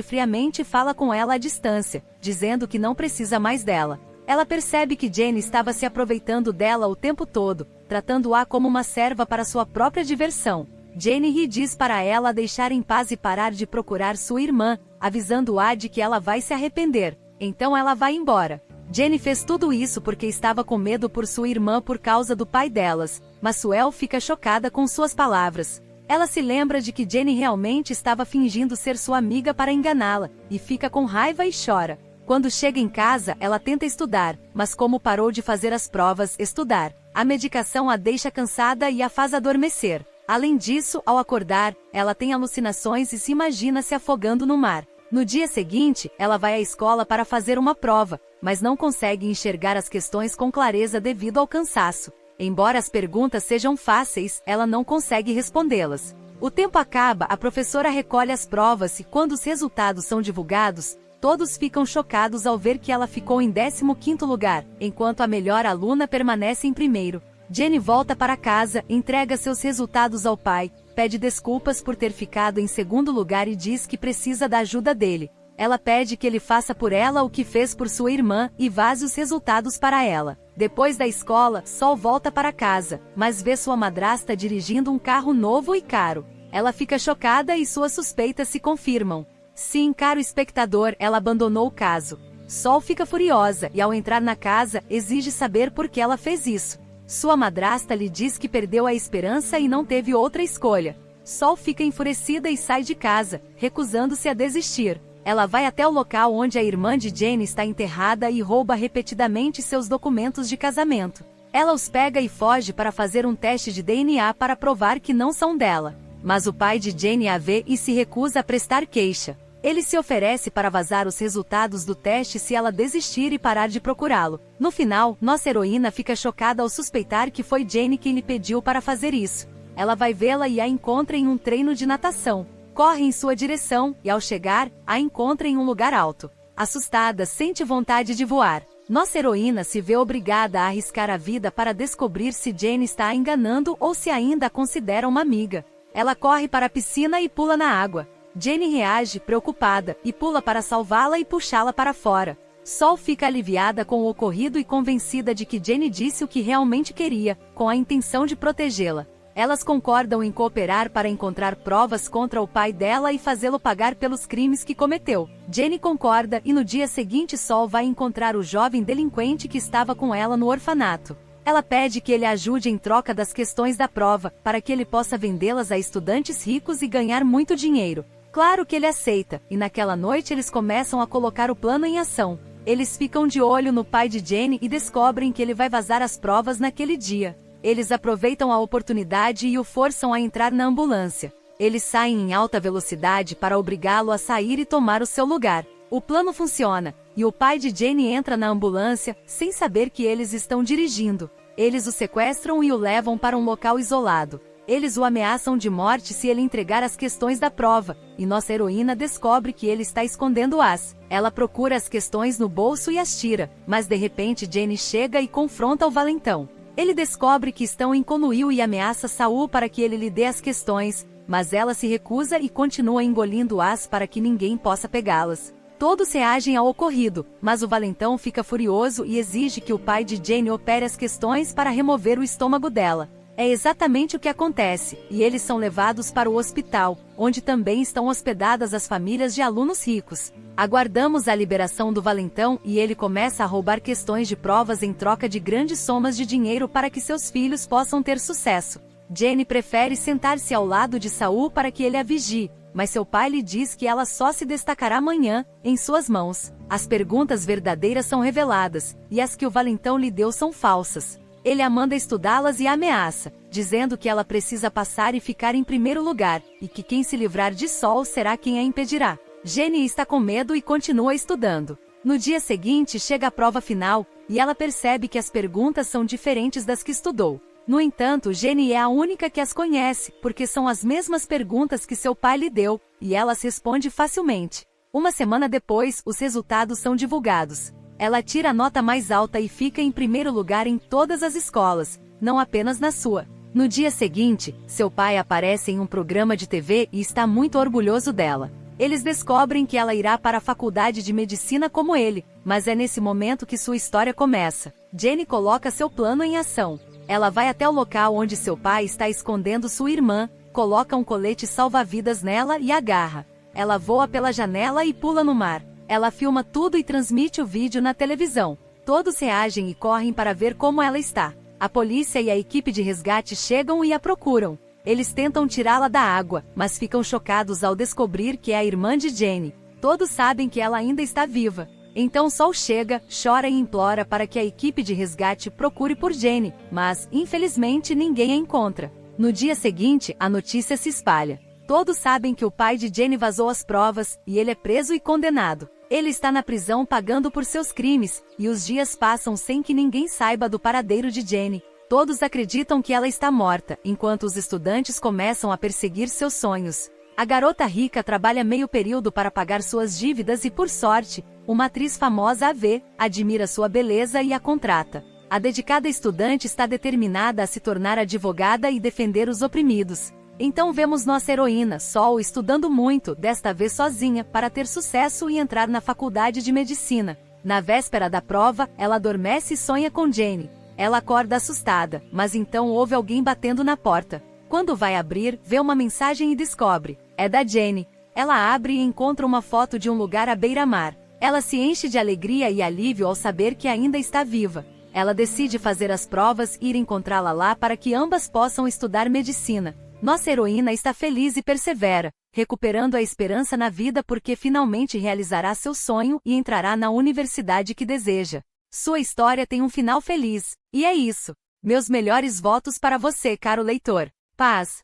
friamente e fala com ela à distância, dizendo que não precisa mais dela. Ela percebe que Jenny estava se aproveitando dela o tempo todo, tratando-a como uma serva para sua própria diversão. Jenny ri e diz para ela a deixar em paz e parar de procurar sua irmã, avisando-a de que ela vai se arrepender. Então ela vai embora. Jenny fez tudo isso porque estava com medo por sua irmã por causa do pai delas, mas Suel fica chocada com suas palavras. Ela se lembra de que Jenny realmente estava fingindo ser sua amiga para enganá-la, e fica com raiva e chora. Quando chega em casa, ela tenta estudar, mas como parou de fazer as provas, estudar, a medicação a deixa cansada e a faz adormecer. Além disso, ao acordar, ela tem alucinações e se imagina se afogando no mar. No dia seguinte, ela vai à escola para fazer uma prova, mas não consegue enxergar as questões com clareza devido ao cansaço. Embora as perguntas sejam fáceis, ela não consegue respondê-las. O tempo acaba, a professora recolhe as provas e quando os resultados são divulgados, todos ficam chocados ao ver que ela ficou em 15º lugar, enquanto a melhor aluna permanece em primeiro. Jenny volta para casa, entrega seus resultados ao pai, pede desculpas por ter ficado em segundo lugar e diz que precisa da ajuda dele. Ela pede que ele faça por ela o que fez por sua irmã e vaze os resultados para ela. Depois da escola, Sol volta para casa, mas vê sua madrasta dirigindo um carro novo e caro. Ela fica chocada e suas suspeitas se confirmam. Sim, caro espectador, ela abandonou o caso. Sol fica furiosa e ao entrar na casa, exige saber por que ela fez isso. Sua madrasta lhe diz que perdeu a esperança e não teve outra escolha. Sol fica enfurecida e sai de casa, recusando-se a desistir. Ela vai até o local onde a irmã de Jenny está enterrada e rouba repetidamente seus documentos de casamento. Ela os pega e foge para fazer um teste de DNA para provar que não são dela. Mas o pai de Jenny a vê e se recusa a prestar queixa. Ele se oferece para vazar os resultados do teste se ela desistir e parar de procurá-lo. No final, nossa heroína fica chocada ao suspeitar que foi Jenny quem lhe pediu para fazer isso. Ela vai vê-la e a encontra em um treino de natação. Corre em sua direção e, ao chegar, a encontra em um lugar alto. Assustada, sente vontade de voar. Nossa heroína se vê obrigada a arriscar a vida para descobrir se Jenny está a enganando ou se ainda a considera uma amiga. Ela corre para a piscina e pula na água. Jenny reage, preocupada, e pula para salvá-la e puxá-la para fora. Sol fica aliviada com o ocorrido e convencida de que Jenny disse o que realmente queria, com a intenção de protegê-la. Elas concordam em cooperar para encontrar provas contra o pai dela e fazê-lo pagar pelos crimes que cometeu. Jenny concorda e no dia seguinte Sol vai encontrar o jovem delinquente que estava com ela no orfanato. Ela pede que ele ajude em troca das questões da prova, para que ele possa vendê-las a estudantes ricos e ganhar muito dinheiro. Claro que ele aceita, e naquela noite eles começam a colocar o plano em ação. Eles ficam de olho no pai de Jenny e descobrem que ele vai vazar as provas naquele dia. Eles aproveitam a oportunidade e o forçam a entrar na ambulância. Eles saem em alta velocidade para obrigá-lo a sair e tomar o seu lugar. O plano funciona, e o pai de Jenny entra na ambulância, sem saber que eles estão dirigindo. Eles o sequestram e o levam para um local isolado. Eles o ameaçam de morte se ele entregar as questões da prova, e nossa heroína descobre que ele está escondendo-as. Ela procura as questões no bolso e as tira, mas de repente Jenny chega e confronta o valentão. Ele descobre que estão em conluio e ameaça Saul para que ele lhe dê as questões, mas ela se recusa e continua engolindo-as para que ninguém possa pegá-las. Todos reagem ao ocorrido, mas o valentão fica furioso e exige que o pai de Jenny opere as questões para remover o estômago dela. É exatamente o que acontece, e eles são levados para o hospital, onde também estão hospedadas as famílias de alunos ricos. Aguardamos a liberação do valentão e ele começa a roubar questões de provas em troca de grandes somas de dinheiro para que seus filhos possam ter sucesso. Jenny prefere sentar-se ao lado de Saul para que ele a vigie, mas seu pai lhe diz que ela só se destacará amanhã, em suas mãos. As perguntas verdadeiras são reveladas, e as que o valentão lhe deu são falsas. Ele a manda estudá-las e a ameaça, dizendo que ela precisa passar e ficar em primeiro lugar, e que quem se livrar de Sol será quem a impedirá. Jenny está com medo e continua estudando. No dia seguinte chega a prova final, e ela percebe que as perguntas são diferentes das que estudou. No entanto, Jenny é a única que as conhece, porque são as mesmas perguntas que seu pai lhe deu, e ela as responde facilmente. Uma semana depois, os resultados são divulgados. Ela tira a nota mais alta e fica em primeiro lugar em todas as escolas, não apenas na sua. No dia seguinte, seu pai aparece em um programa de TV e está muito orgulhoso dela. Eles descobrem que ela irá para a faculdade de medicina como ele, mas é nesse momento que sua história começa. Jenny coloca seu plano em ação. Ela vai até o local onde seu pai está escondendo sua irmã, coloca um colete salva-vidas nela e agarra. Ela voa pela janela e pula no mar. Ela filma tudo e transmite o vídeo na televisão. Todos reagem e correm para ver como ela está. A polícia e a equipe de resgate chegam e a procuram. Eles tentam tirá-la da água, mas ficam chocados ao descobrir que é a irmã de Jenny. Todos sabem que ela ainda está viva. Então Sol chega, chora e implora para que a equipe de resgate procure por Jenny, mas, infelizmente, ninguém a encontra. No dia seguinte, a notícia se espalha. Todos sabem que o pai de Jenny vazou as provas, e ele é preso e condenado. Ele está na prisão pagando por seus crimes, e os dias passam sem que ninguém saiba do paradeiro de Jenny. Todos acreditam que ela está morta, enquanto os estudantes começam a perseguir seus sonhos. A garota rica trabalha meio período para pagar suas dívidas e, por sorte, uma atriz famosa a vê, admira sua beleza e a contrata. A dedicada estudante está determinada a se tornar advogada e defender os oprimidos. Então vemos nossa heroína, Sol, estudando muito, desta vez sozinha, para ter sucesso e entrar na faculdade de medicina. Na véspera da prova, ela adormece e sonha com Jane. Ela acorda assustada, mas então ouve alguém batendo na porta. Quando vai abrir, vê uma mensagem e descobre. É da Jane. Ela abre e encontra uma foto de um lugar à beira-mar. Ela se enche de alegria e alívio ao saber que ainda está viva. Ela decide fazer as provas e ir encontrá-la lá para que ambas possam estudar medicina. Nossa heroína está feliz e persevera, recuperando a esperança na vida porque finalmente realizará seu sonho e entrará na universidade que deseja. Sua história tem um final feliz. E é isso. Meus melhores votos para você, caro leitor. Paz.